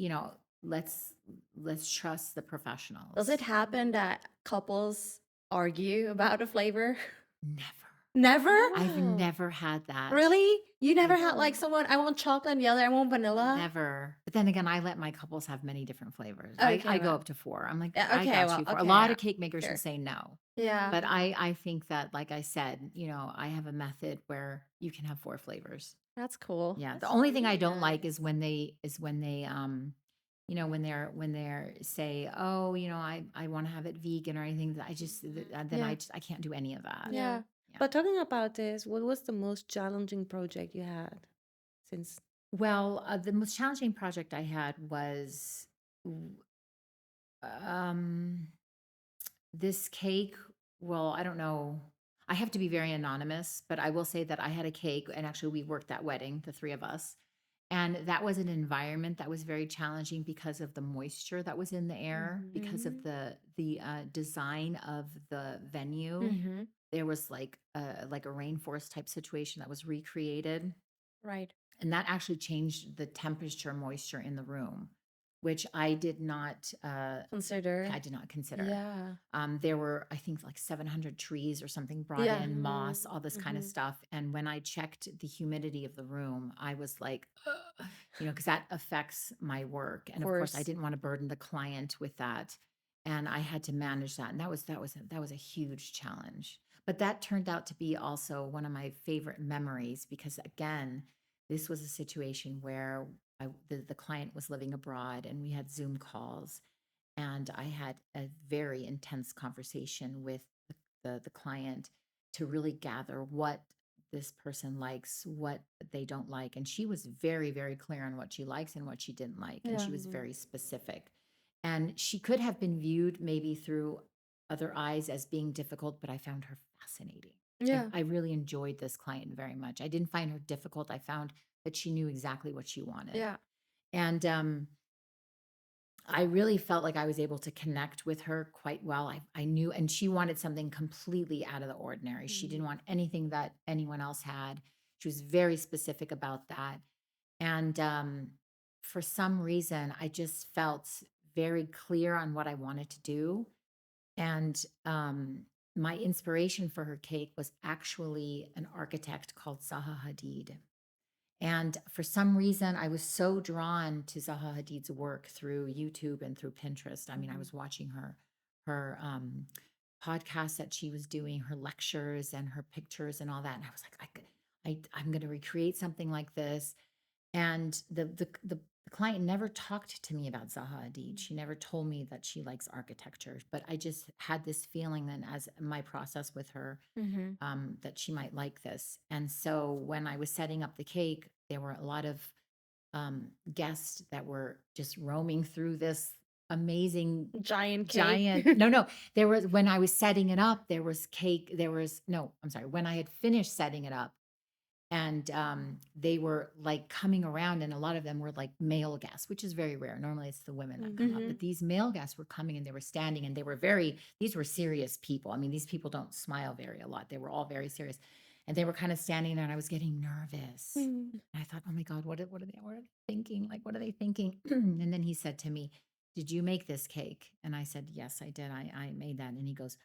let's let's trust the Does professionals. it happen that couples argue about a flavor? Never. Never? I've Oh, never had that. Really? You never I've had like oh. someone, I want chocolate and the other, I want vanilla? never. But then again, I let my couples have many different flavors. I, Okay, I go well. up to four. I'm like, Yeah, I okay, got well, you for a okay, lot yeah. of cake makers will Sure. say no. Yeah. But I think that, like I said, I have a method where you can have four flavors. That's cool. Yeah. The That's only thing I really don't like is nice. when they when they're say, "Oh, I want to have it vegan," or anything. That I just then Yeah. I can't do any of that. Yeah. Yeah. Yeah. But talking about this, what was the most challenging project you had since? Well, the most challenging project I had was w- um this cake. Well, I don't know. I have to be very anonymous, but I will say that I had a cake, and actually we worked that wedding, the three of us. And that was an environment that was very challenging because of the moisture that was in the air, because of Mhm. the design of the venue. Mhm. There was like a rainforest type situation that was recreated, Right. and that actually changed the temperature moisture in the room, which I Consider. did not consider. Yeah. There were, I think, like 700 trees or something brought Yeah. in, moss, Mhm. all this kind of Mhm. stuff. And when I checked the humidity of the room, I was like, "Ugh," because that affects my work. Of And of course, I course. didn't want to burden the client with that. And I had to manage that. And that was a huge challenge. But that turned out to be also one of my favorite memories because, again, this was a situation where the client was living abroad and we had Zoom calls, and I had a very intense conversation with the client to really gather what this person likes, what they don't like. And she was very, very clear on what she likes and what she didn't like. And Yeah. she was Mhm. very specific. And she could have been viewed maybe through other eyes as being difficult, but I found her fascinating. Yeah. I really enjoyed this client very much. I didn't find her difficult. I found that she knew exactly what she wanted. Yeah. And I really felt like I was able to connect with her quite well. I knew, and she wanted something completely out of the ordinary. She didn't Mhm. want anything that anyone else had. She was very specific about that. And for some reason, I just felt very clear on what I wanted to do. And my inspiration for her cake was actually an architect called Zaha Hadid. And for some reason, I was so drawn to Zaha Hadid's work through YouTube and through Pinterest. I mean, I Mhm. was watching her podcast that she was doing, her lectures and her pictures and all that. And I was like, I'm going to recreate something like this. And the client never talked to me about Zaha Hadid. She never told me that she likes architecture, but I just had this feeling then as my process with her, Mhm. that she might like this. And so when I was setting up the cake, there were a lot of guests that were just roaming through this amazing Giant cake. giant. No, no, there was, when I was setting it up, there was cake. There was, no, I'm sorry. When I had finished setting it up, and they were like coming around, and a lot of them were like male guests, which is very rare. Normally it's the women that come up, Mhm. Mhm. but these male guests were coming and they were standing, and these were serious people. I mean, these people don't smile very a lot. They were all very serious, and they were kind of standing there, and I was getting nervous. Mhm. And I thought, oh my God, what are they thinking? Like, what are they thinking? And then he said to me, "Did you make this cake?" And I said, "Yes, I did. I made that." And he goes,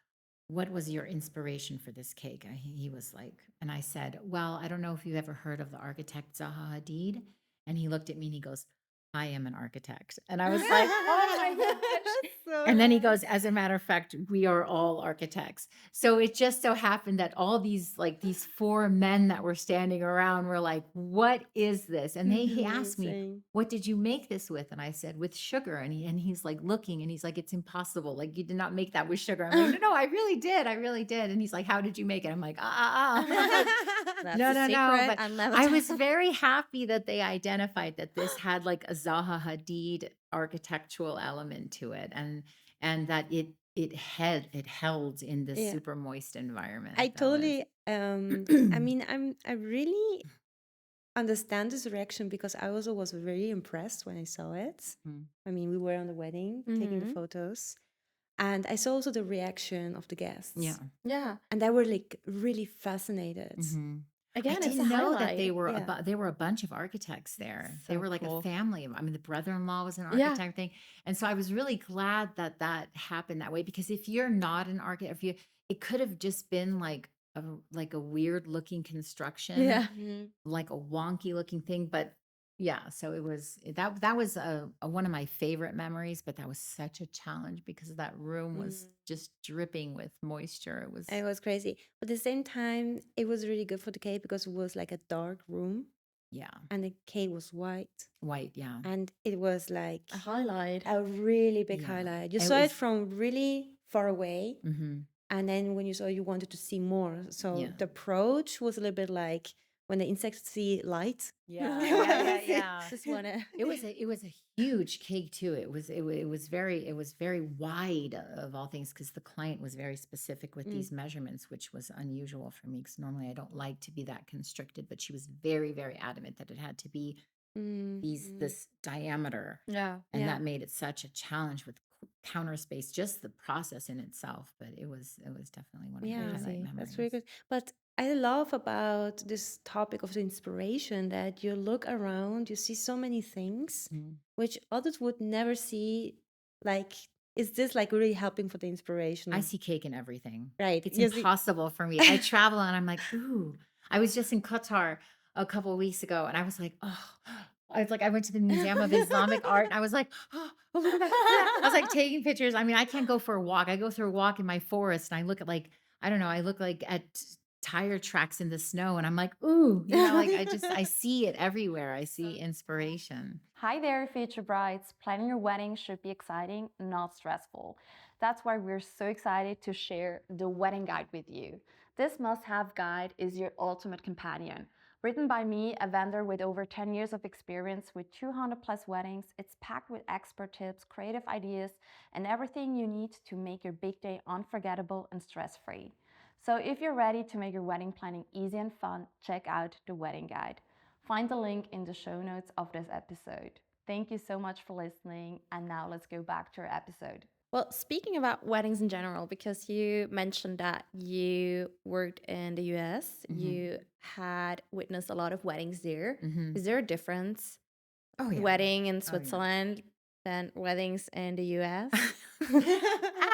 "What was your inspiration for this cake?" He was like, and I said, "Well, I don't know if you've ever heard of the architect Zaha Hadid." And he looked at me and he goes, I am an architect. And I was like, oh my gosh. So And then he nice. goes, as a matter of fact, we are all architects. So it just so happened that all these, like these four men that were standing around were like, what is this? And he asked me, Amazing. what did you make this with? And I said, with sugar. And he's like looking and he's like, it's impossible. Like you did not make that with sugar. I'm like, no, no, I really did. I really did. And he's like, how did you make it? I'm like, That's no, a no, no. secret. But I'll never I tell. was very happy that they identified that this had like a Zaha Hadid architectural element to it, and that it held in this Yeah. super moist environment. I That was totally I mean I really understand this reaction because I also was very impressed when I saw it. Mhm. I mean, we were on the wedding taking the Mhm. photos, and I saw also the reaction of the Yeah. guests, Yeah. and they were like really fascinated. Mhm. I Again, it's a didn't know that highlight. Yeah. there were a bunch of architects there. They So were like a cool. family. I mean, the brother-in-law was an Yeah. architect thing. And so I was really glad that that happened that way because if you're not an architect, if you it could have just been like a weird looking construction, Yeah. Mhm. like a wonky looking thing, but yeah, so it was that was one of my favorite memories, but that was such a challenge because that room was Mm. just dripping with moisture. It was It was crazy. But at the same time, it was really good for the cake because it was like a dark room yeah, and the cake was white. white, yeah. And it was like A highlight. a really big Yeah. highlight. You It saw it was from really far away. mhm. And then when you saw, you wanted to see more. So Yeah. the approach was a little bit like when the insects see light. Yeah, They yeah, wanna yeah, see- yeah. Just wanna. It was a huge cake too. It was very wide of all things because the client was very specific with Mm, these measurements, which was unusual for me because normally I don't like to be that constricted, but she was very, very adamant that it had to be mm. this diameter, Yeah. and Yeah. that made it such a challenge with counter space, just the process in itself. But it was definitely one of my Yeah, highlight Crazy. that's really memories. good. But I love about this topic of the inspiration that you look around, you see so many things Mhm. which others would never see. Like, is this like really helping for the I inspiration? see cake in everything. Right. It's You see. impossible for me. I travel and I'm like, ooh. I was just in Qatar a couple of weeks ago and I was like, oh, I was like, I went to the Museum of Islamic Art and I was like, oh look at that. Look at that. I was like taking pictures. I mean, I can't go for a walk. I go through a walk in my forest and I look at like, I don't know, I look like at tire tracks in the snow and I'm like, ooh, like I see it everywhere. I see inspiration. Hi there, future brides. Planning your wedding should be exciting, not stressful. That's why we're so excited to share the wedding guide with you. This must have guide is your ultimate companion. Written by me, a vendor with over 10 years of experience with 200 plus weddings, it's packed with expert tips, creative ideas, and everything you need to make your big day unforgettable and stress free. So, if you're ready to make your wedding planning easy and fun, check out the wedding guide. Find the link in the show notes of this episode. Thank you so much for listening, and now let's go back to our episode. Well, speaking about weddings in general, because you mentioned that you worked in the US, you had witnessed a lot of weddings there. Mm-hmm. Is there a difference Oh yeah. wedding in Oh, yeah. Switzerland than weddings in the US?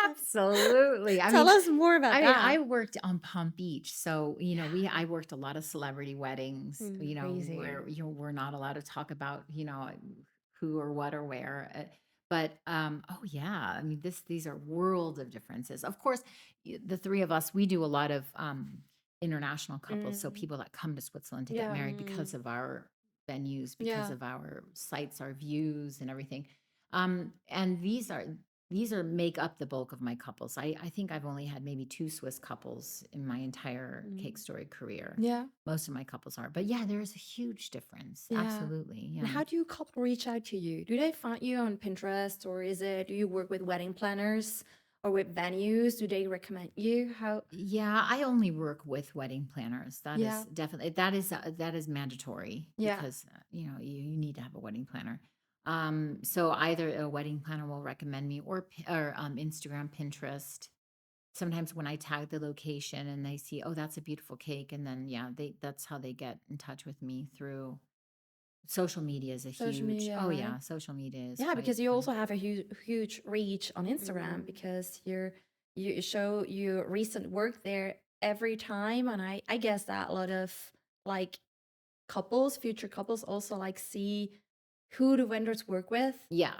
Absolutely. Tell us more about I mean, that. I worked on Palm Beach, so I worked a lot of celebrity weddings. Crazy. Where we're not allowed to talk about who or what or where. But oh yeah, I mean these are worlds of differences. Of course, the three of us we do a lot of international couples, so people that come to Switzerland to get married because of our venues, because of our sites, our views, and everything. And these are make up the bulk of my couples. I think I've only had maybe two Swiss couples in my entire Cake Story career. Yeah. Most of my couples are, but yeah, there is a huge difference. Yeah. Absolutely. And Yeah. how do you couple reach out to you? Do they find you on Pinterest, or do you work with wedding planners or with venues? Do they recommend you? How? Yeah, I only work with wedding planners. That is Yeah. definitely that is mandatory Yeah. because you need to have a wedding planner. So either a wedding planner will recommend me or Instagram, Pinterest. Sometimes when I tag the location and they see, oh, that's a beautiful cake, and then yeah, that's how they get in touch with me through social media is a Social huge. media, Oh right? yeah, social media is Yeah, quite. because you also have a huge reach on Instagram because you show your recent work there every time, and I guess that a lot of like future couples also like see who the vendors work with. Yeah.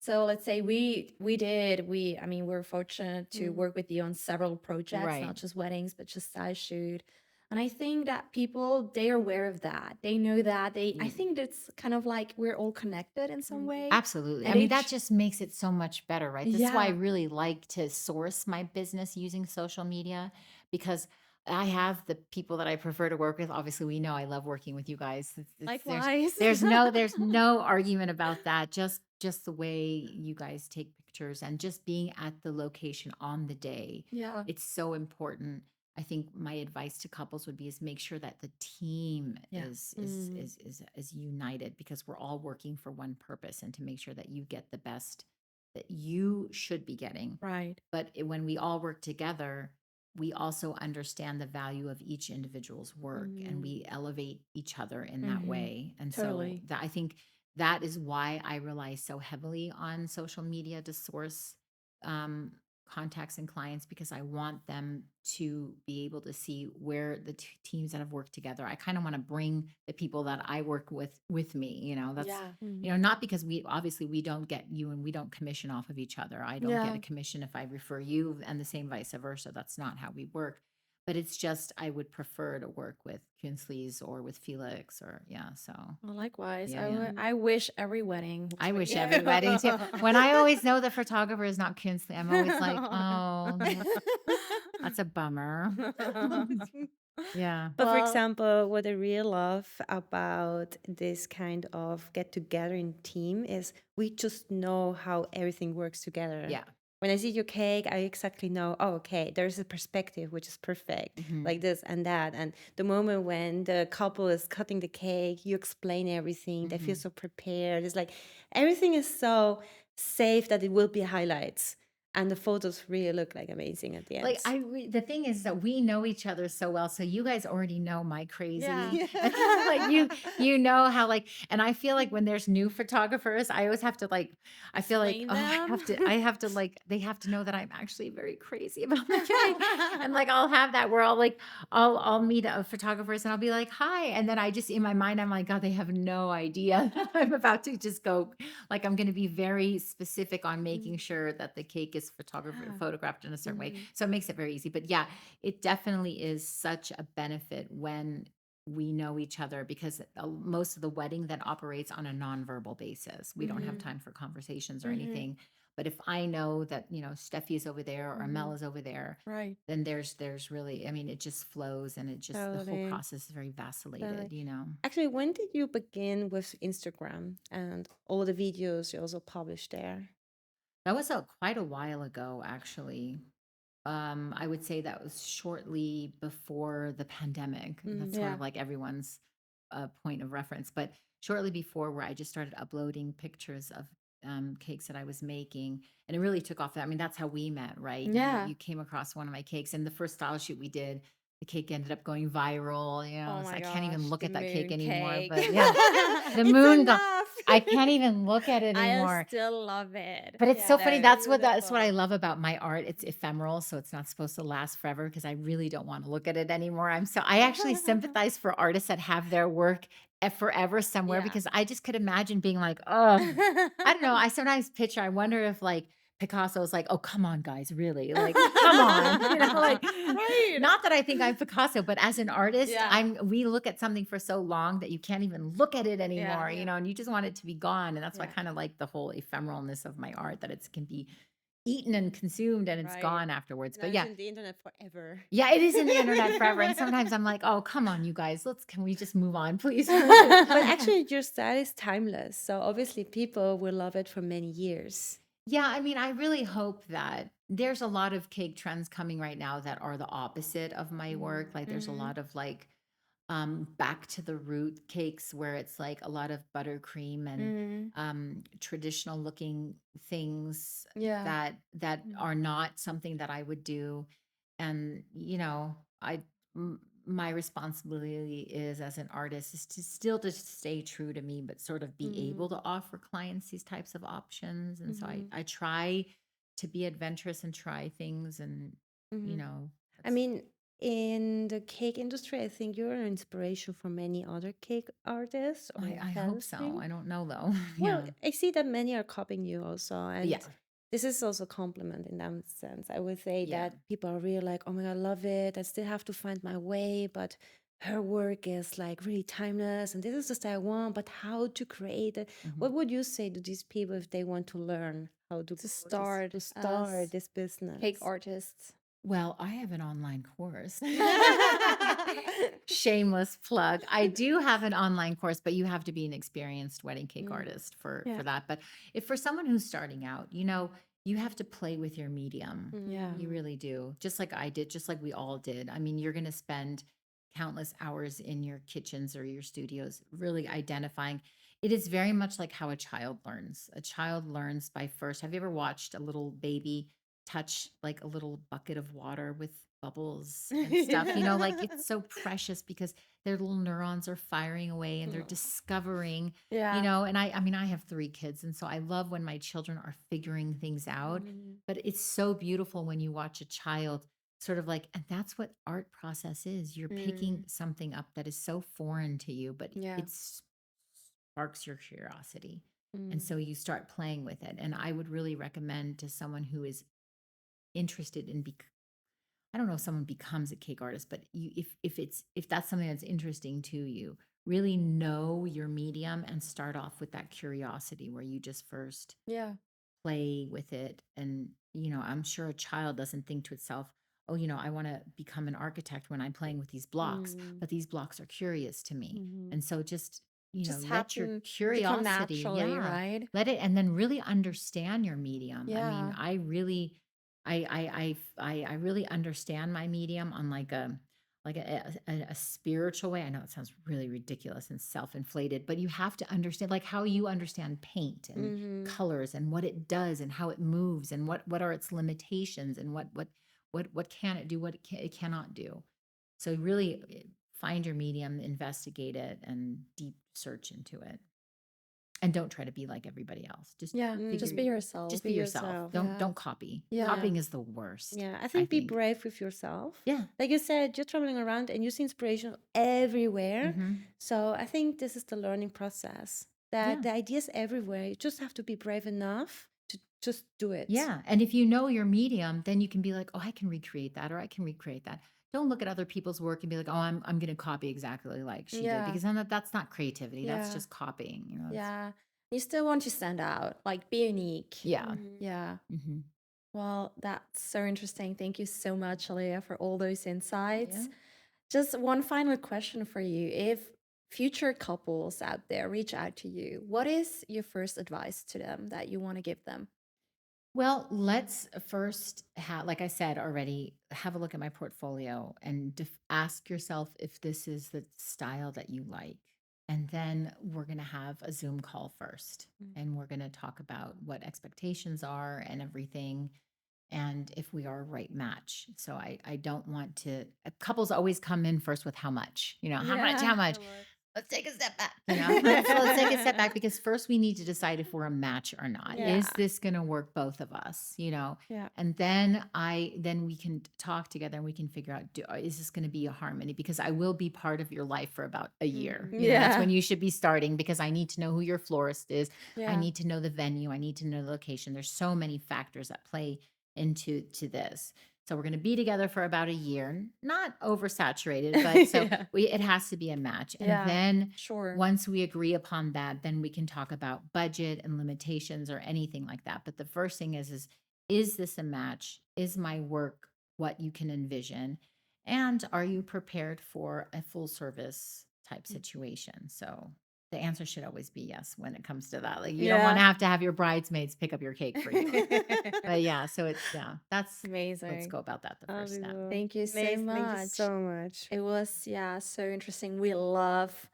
So let's say we I mean, we're fortunate to Mm. work with you on several projects, Right. not just weddings, but just style shoot. And I think that people, they're aware of that. They know that. I Mm. think that's kind of like we're all connected in some Mm. way. Absolutely. I And mean, they, that just makes it so much better, right? This is why I yeah, really like to source my business using social media because I have the people that I prefer to work with. Obviously, we know I love working with you guys. likewise. There's no argument about that. Just the way you guys take pictures and just being at the location on the day. Yeah. It's so important. I think my advice to couples would be is make sure that the team Yeah. Mm. is united because we're all working for one purpose and to make sure that you get the best that you should be getting. Right. But when we all work together, we also understand the value of each individual's work and Mm. we elevate each other in that Mm-hmm. way. And so Totally. that I think that is why I rely so heavily on social media to source um, contacts and clients because I want them to be able to see where the teams that have worked together. I kind of want to bring the people that I work with me. That's Yeah. Mm. not because we obviously we don't get you and we don't commission off of each other. I don't get a Yeah. commission if I refer you and the same vice versa. That's not how we work. But it's just I would prefer to work with Kinsley's or with Felix or yeah. So Well, likewise. yeah, yeah. Mm. I wish every wedding was I with wish you. every wedding too. When I always know the photographer is not Kinsley, I'm always like, oh, that's a bummer. Yeah. But for Well, example, what I really love about this kind of get together in team is we just know how everything works together. Yeah. When I see your cake, I exactly know, oh, okay, there's a perspective which is perfect, Mhm. like this and that. And the moment when the couple is cutting the cake, you explain everything, they feel Mhm. so prepared. It's like everything is so safe that it will be highlights. And the photos really look like amazing at the Like end. the thing is that we know each other so well, so you guys already know my yeah. crazy. Like you know how like, and I feel like when there's new photographers, I always have to like, I feel like Explain oh, them. I have to like, they have to know that I'm actually very crazy about the cake, and like I'll have that where I'll meet a photographers and I'll be like hi, and then I just in my mind I'm like God, they have no idea that I'm about to just go like I'm going to be very specific on making Mm. sure that the cake is Yeah. photographed in a certain way. Mhm. So it makes it very easy. But yeah, it definitely is such a benefit when we know each other because most of the wedding that operates on a nonverbal basis. We don't have Mhm. time for conversations or Mhm. anything. But if I know that, Steffi is over there or Mel Mhm. is over there, Right. then there's really, I mean, it just flows and it just the whole Totally. process is very Totally. vacillated. Actually, when did you begin with Instagram and all the videos you also publish there? That was quite a while ago, actually. I would say that was shortly before the pandemic. Mm. That's sort Yeah. of like everyone's point of reference. But shortly before, where I just started uploading pictures of cakes that I was making, and it really took off. I mean, that's how we met, right? You Yeah. you came across one of my cakes, and the first style shoot we did, the cake ended up going viral. Oh So my I can't even gosh, look the at that cake moon anymore. cake. But yeah, the It's moon. enough. I can't even look at it I anymore. still love it. But it's Yeah, so funny. no, That's what I beautiful. love about my art. It's ephemeral, so it's not supposed to last forever because I really don't want to look at it anymore. I actually sympathize for artists that have their work forever somewhere Yeah. because I just could imagine being like, oh, I don't know. I sometimes picture, I wonder if like Picasso is like, oh, come on, guys, really? Like, come on. Like Right. not that I think I'm Picasso, but as an artist, Yeah. we look at something for so long that you can't even look at it Yeah. anymore, and you just want it to be gone. And that's why I Yeah. kind of like the whole ephemeralness of my art, that it can be eaten and consumed and it's Right. gone afterwards. Now But it's yeah, in the internet forever. yeah, it is in the internet forever. And sometimes I'm like, oh, come on, you guys, can we just move on, please? But actually, your style is timeless. So obviously, people will love it for many years. Yeah, I mean, I really hope that there's a lot of cake trends coming right now that are the opposite of my work. Mm. Like there's a Mhm. lot of like back to the root cakes where it's like a lot of buttercream and Mhm. traditional looking things Yeah. that Mm. are not something that I would do. And my responsibility is as an artist is to still just stay true to me, but sort of be able Mm. to offer clients these types of options. And so I Mhm. I try to be adventurous and try things, and you Mhm. know I that's mean, in the cake industry, I think you're an inspiration for many other cake artists or I hope so. helping. I don't know though. Well, Yeah. I see that many are copying you also, and Yeah. this is also a compliment in that sense. I would say Yeah. that people are really like, oh my God, I love it. I still have to find my way, but her work is like really timeless, and this is the style I want, but how to create it? Mhm. What would you say to these people if they want to learn how to To just start to start as this cake business? artists. Well, I have an online course. Shameless plug. I do have an online course, but you have to be an experienced wedding cake Mm, artist for Yeah. that. But if for someone who's starting out, you have to play with your medium. Yeah. You mm, really do. Just like I did, just like we all did. I mean, you're going to spend countless hours in your kitchens or your studios really identifying. It is very much like how a child learns. A child learns by first. Have you ever watched a little baby touch like a little bucket of water with bubbles and stuff? Like it's so precious because their little neurons are firing away and they're mm, discovering, Yeah. and I mean, I have 3 kids. And so I love when my children are figuring things out. mm, But it's so beautiful when you watch a child sort of like, and that's what art process is. You're picking mm, something up that is so foreign to you, but Yeah. it sparks your curiosity. And mm, so you start playing with it. And I would really recommend to someone who is interested in I don't know if someone becomes a cake artist, but if that's something that's interesting to you, really know your medium and start off with that curiosity where you just first Yeah. play with it. And I'm sure a child doesn't think to itself, oh, I want to become an architect when I'm playing with these blocks, mm, but these blocks are curious to me. mhm, And so just Just let your happen to come curiosity, naturally, yeah, right? let it, and then really understand your medium. I mean, Yeah. I really I really understand my medium on like a spiritual way. I know it sounds really ridiculous and self-inflated, but you have to understand like how you understand paint and mhm, colors and what it does and how it moves and what are its limitations and what can it do, what it cannot do. So really find your medium, investigate it, and deep search into it. And don't try to be like everybody else. Just Yeah. Just figure be mm. yourself. just Be be yourself. yourself. Don't Yeah. don't copy. Yeah. Yeah. Copying is the worst, Yeah, I I think be think. brave with yourself. Yeah. Like you said, you're traveling around and you see inspiration everywhere. Mhm. So I think this is the learning process. That Yeah. the ideas everywhere. You just have to be brave enough to just do it. Yeah, and if you know your medium, then you can be like, "Oh, I can recreate that," or "I can recreate that." Don't look at other people's work and be like, "Oh, I'm gonna copy exactly like she did," Yeah. because then that's not creativity. That's Yeah. just copying. It's Yeah. You still want to stand out, like be unique. yeah. Mhm. Yeah. Mhm. Well, that's so interesting. Thank you so much, Olivia, for all those Yeah. insights. Just one final question for you. If future couples out there reach out to you, what is your first advice to them that you want to give them? Well, let's first have, like I said already, have a look at my portfolio and ask yourself if this is the style that you like. And then we're going to have a Zoom call first. Mm. And we're going to talk about what expectations are and everything, and if we are a right match. So I don't want to, couples always come in first with how much, how Yeah. much. How much? Let's take a step back, let's take a step back because first we need to decide if we're a match or not. Yeah. Is this going to work both of us, Yeah. and then we can talk together and we can figure out, is this going to be a harmony, because I will be part of your life for about a year. Mhm. That's Yeah. when you should be starting, because I need to know who your florist is. I Yeah. need to know the venue. I need to know the location. There's so many factors that play into this. So we're going to be together for about a year, not oversaturated, but so Yeah. it has to be a match. And Yeah. then Sure. once we agree upon that, then we can talk about budget and limitations or anything like that. But the first thing is this a match? Is my work what you can envision? And are you prepared for a full service type situation? So the answer should always be yes when it comes to that. Like, you don't want Yeah. to have your bridesmaids pick up your cake for you. But yeah, so let's Amazing. go about that the first step. Fabulous. Thank you so Amazing. Thank you much. so much. It was, yeah, so interesting. We love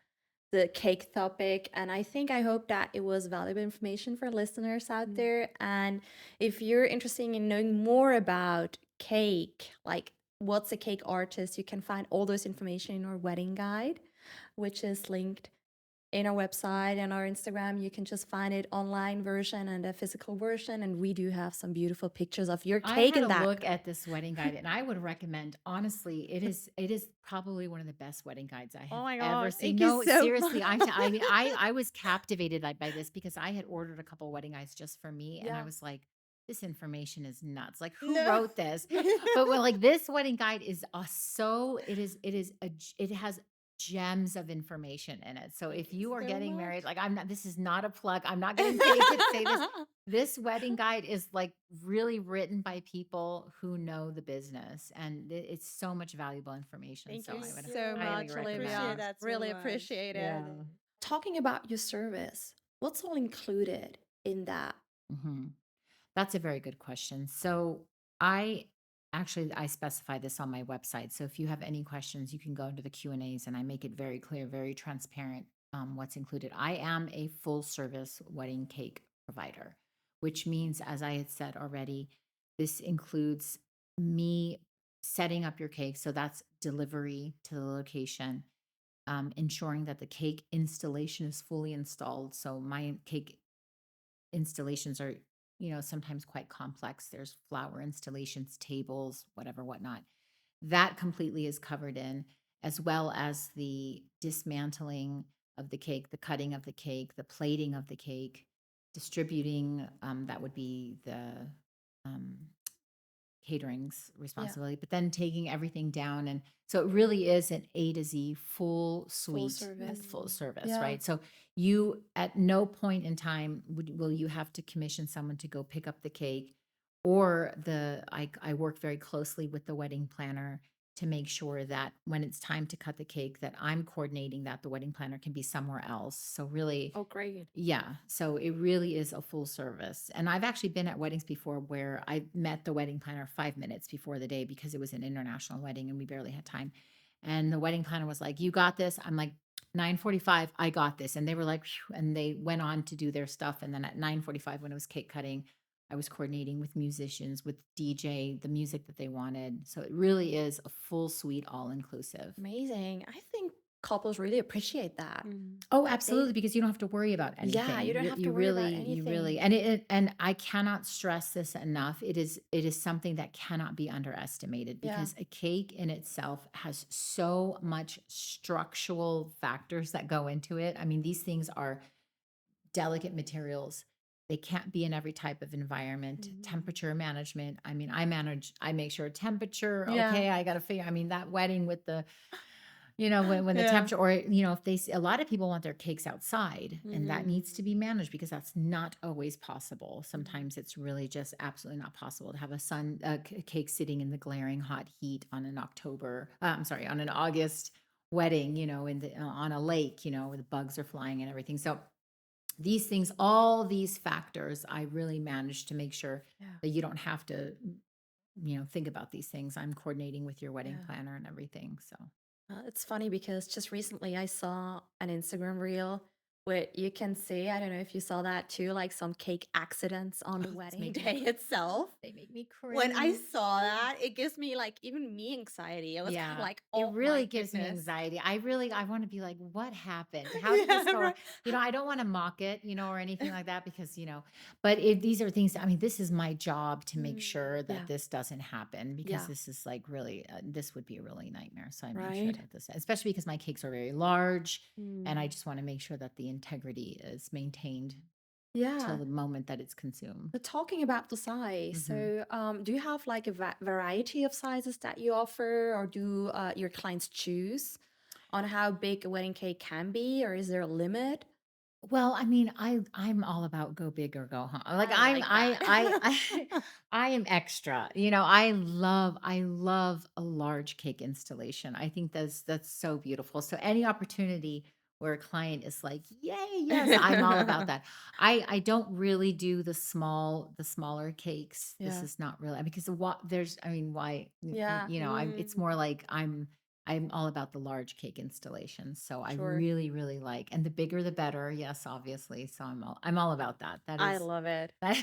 the cake topic, and I hope that it was valuable information for listeners out Mm. there. And if you're interested in knowing more about cake, like what's a cake artist, you can find all those information in our wedding guide, which is linked in our website and our Instagram. You can just find it online version and a physical version. And we do have some beautiful pictures of your I cake had in a that. look at this wedding guide and I would recommend, honestly, it is probably one of the best wedding guides I Oh have my ever God. seen. Thank you No, so seriously, much. I mean, I was captivated by this because I had ordered a couple wedding guides just for me, and I Yeah. was like, this information is nuts. Like, who No. wrote this? But well, like this wedding guide is so it has gems of information in it. So Thank if you you are so getting married, much. like I'm not, this is not a plug. I'm not getting paid to say this. This wedding guide is like really written by people who know the business, and it's so much valuable information. Thank So you I would so highly much, I appreciate Olivia. recommend. that so Really much. appreciate it. Yeah. Talking about your service, what's all included in that? Mhm. That's a very good question. So I I specify this on my website. So if you have any questions, you can go into the Q&As and I make it very clear, very transparent what's included. I am a full service wedding cake provider, which means, as I had said already, this includes me setting up your cake. So that's delivery to the location, ensuring that the cake installation is fully installed. So my cake installations are, sometimes quite complex. There's flower installations, tables, whatever, whatnot. That completely is covered in, as well as the dismantling of the cake, the cutting of the cake, the plating of the cake, distributing. That would be the um, catering's Yeah. responsibility, but then taking everything down. And so it really is an A to Z full Full suite of service. full service, Yeah. right? So you, at no point in time will you have to commission someone to go pick up the cake, or I work very closely with the wedding planner to make sure that when it's time to cut the cake, that I'm coordinating that the wedding planner can be somewhere else. So really, Oh, great. yeah, so it really is a full service. And I've actually been at weddings before where I met the wedding planner 5 minutes before the day because it was an international wedding and we barely had time. And the wedding planner was like, "You got this." I'm like, 9:45, I got this. And they were like, "Phew," and they went on to do their stuff. And then at 9:45 when it was cake cutting, I was coordinating with musicians, with DJ, the music that they wanted. So it really is a full suite, all inclusive. Amazing. I think couples really appreciate that. Mm. Oh, That they, absolutely, because you don't have to worry about yeah, you anything. don't You have to you worry about really, anything. and I cannot stress this enough. It is something that cannot be underestimated Yeah. because a cake in itself has so much structural factors that go into it. I mean, these things are delicate materials. They can't be in every type of environment. Mhm. Temperature management. I mean, I make sure temperature, Yeah. okay, I got to figure, I mean, that wedding with the when the Yeah. temperature, or if a lot of people want their cakes outside, and that needs to Mhm. be managed because that's not always possible. Mhm. Sometimes it's really just absolutely not possible to have cake sitting in the glaring hot heat on an I'm sorry, on an August wedding, on a lake, where the bugs are flying and everything. So these things, all these factors, I really manage to make sure Yeah. that you don't have to, think about these things. I'm coordinating with your wedding Yeah. planner and everything. So. It's funny because just recently I saw an Instagram reel where you can see, I don't know if you saw that too, like some cake accidents on the It's wedding make me day itself. They make me When I cringe. saw that, it gives me like even me anxiety. I was kind of Yeah, like, it oh really my gives me goodness. anxiety. I want to be like, what happened? How did this Yeah, go wrong? right. I don't want to mock it, or anything like that because, but these are things, I mean, this is my job to make Mm. sure that Yeah. this doesn't happen because Yeah. this is like really, this would be a really nightmare. So I make sure Right. that especially because my cakes are very large and I Mm. just want to make sure that the integrity is maintained till Yeah. the moment that it's consumed. But talking about the size, Mhm. so do you have like a variety of sizes that you offer, or do your clients choose on how big a wedding cake can be, or is there a limit? Well, I mean, I'm all about go big or go home. Like I like that. I am extra. I love a large cake installation. I think that's so beautiful. So any opportunity where a client is like, "Yay, yes," I'm all about that. I don't really do the smaller cakes. This Yeah. is not really because what there's I mean, why Yeah, I'm it's Mm. more like I'm all about the large cake installations. So I sure. really, really like, and the bigger the better. Yes, obviously. So I'm all about that. That I is love it. that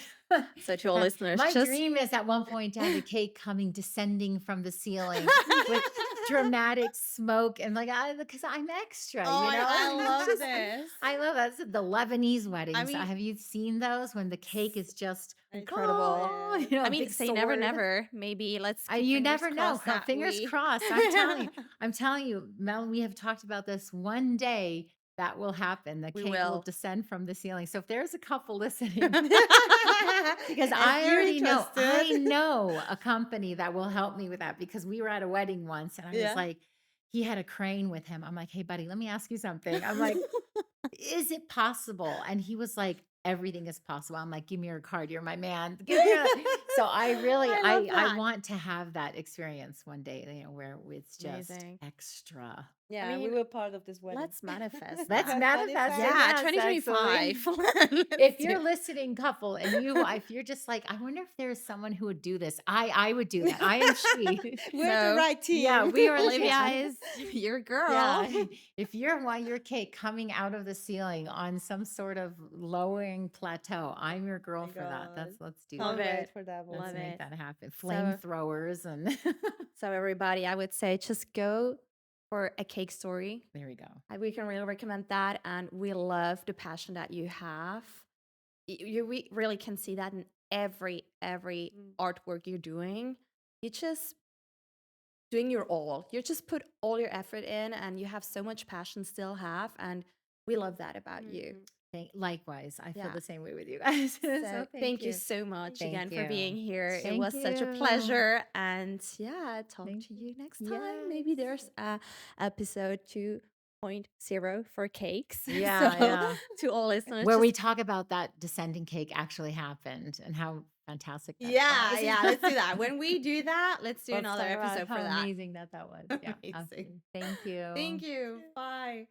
So to all listeners, my just dream is at one point to have a cake coming descending from the ceiling with dramatic smoke and like because I'm extra, Oh, I It's love just this. I love that. It's the Lebanese I weddings. mean, Have you seen those when the cake is just incredible. a I mean, big say never, sword? never. Maybe let's keep You fingers never know. crossed that Fingers we. crossed. I'm telling you, Mel. We have talked about this. One day that will happen. The We cake will will. descend from the ceiling. So if there's a couple listening, because If I you're already know, I interested. know a company that will help me with that because we were at a wedding once and I was Yeah. like, he had a crane with him. I'm like, hey, buddy, let me ask you something. I'm like, is it possible? And he was like, everything is possible. I'm like, give me your card. You're my man. Give me your. So I really, I love I that. want to have that experience one day, where it's just Amazing. extra. I Yeah, we mean, were part of this wedding. let's manifest Let's that. manifest it. Yeah, Yes, 2025. absolutely. Let's If do you're it. listening, couple, and if you're just like, I wonder if there's someone who would do this. I would do that. I am she. We're the So, right team. Yeah, we are the Olivia yeah. is your girl. Yeah, if you want your cake coming out of the ceiling on some sort of lowering plateau, I'm your girl for that. God. Let's do Love that. Can't wait it. for that one. Let's Love make it. that happen. So, Flamethrowers and so everybody, I would say just go for a cake story. there we go. We can really recommend that, and we love the passion that you have. We really can see that in every artwork you're doing. You just doing your all. You just put all your effort in, and you have so much passion still have, and we love that about you. Likewise, I feel Yeah. the same way with you guys. So thank you so much Thank again for you. being here. It Thank was such a you. pleasure, and yeah, talk Thank to you. you next time. Maybe there's a episode 2.0 for cakes. Yeah, So yeah. to all listeners, Where we just talk about that descending cake actually happened and how fantastic that yeah, was. yeah, let's do that. When we do that, let's do Let's another talk about episode for how that. amazing that was. Yeah, Amazing. absolutely. Thank you. Thank you. Bye.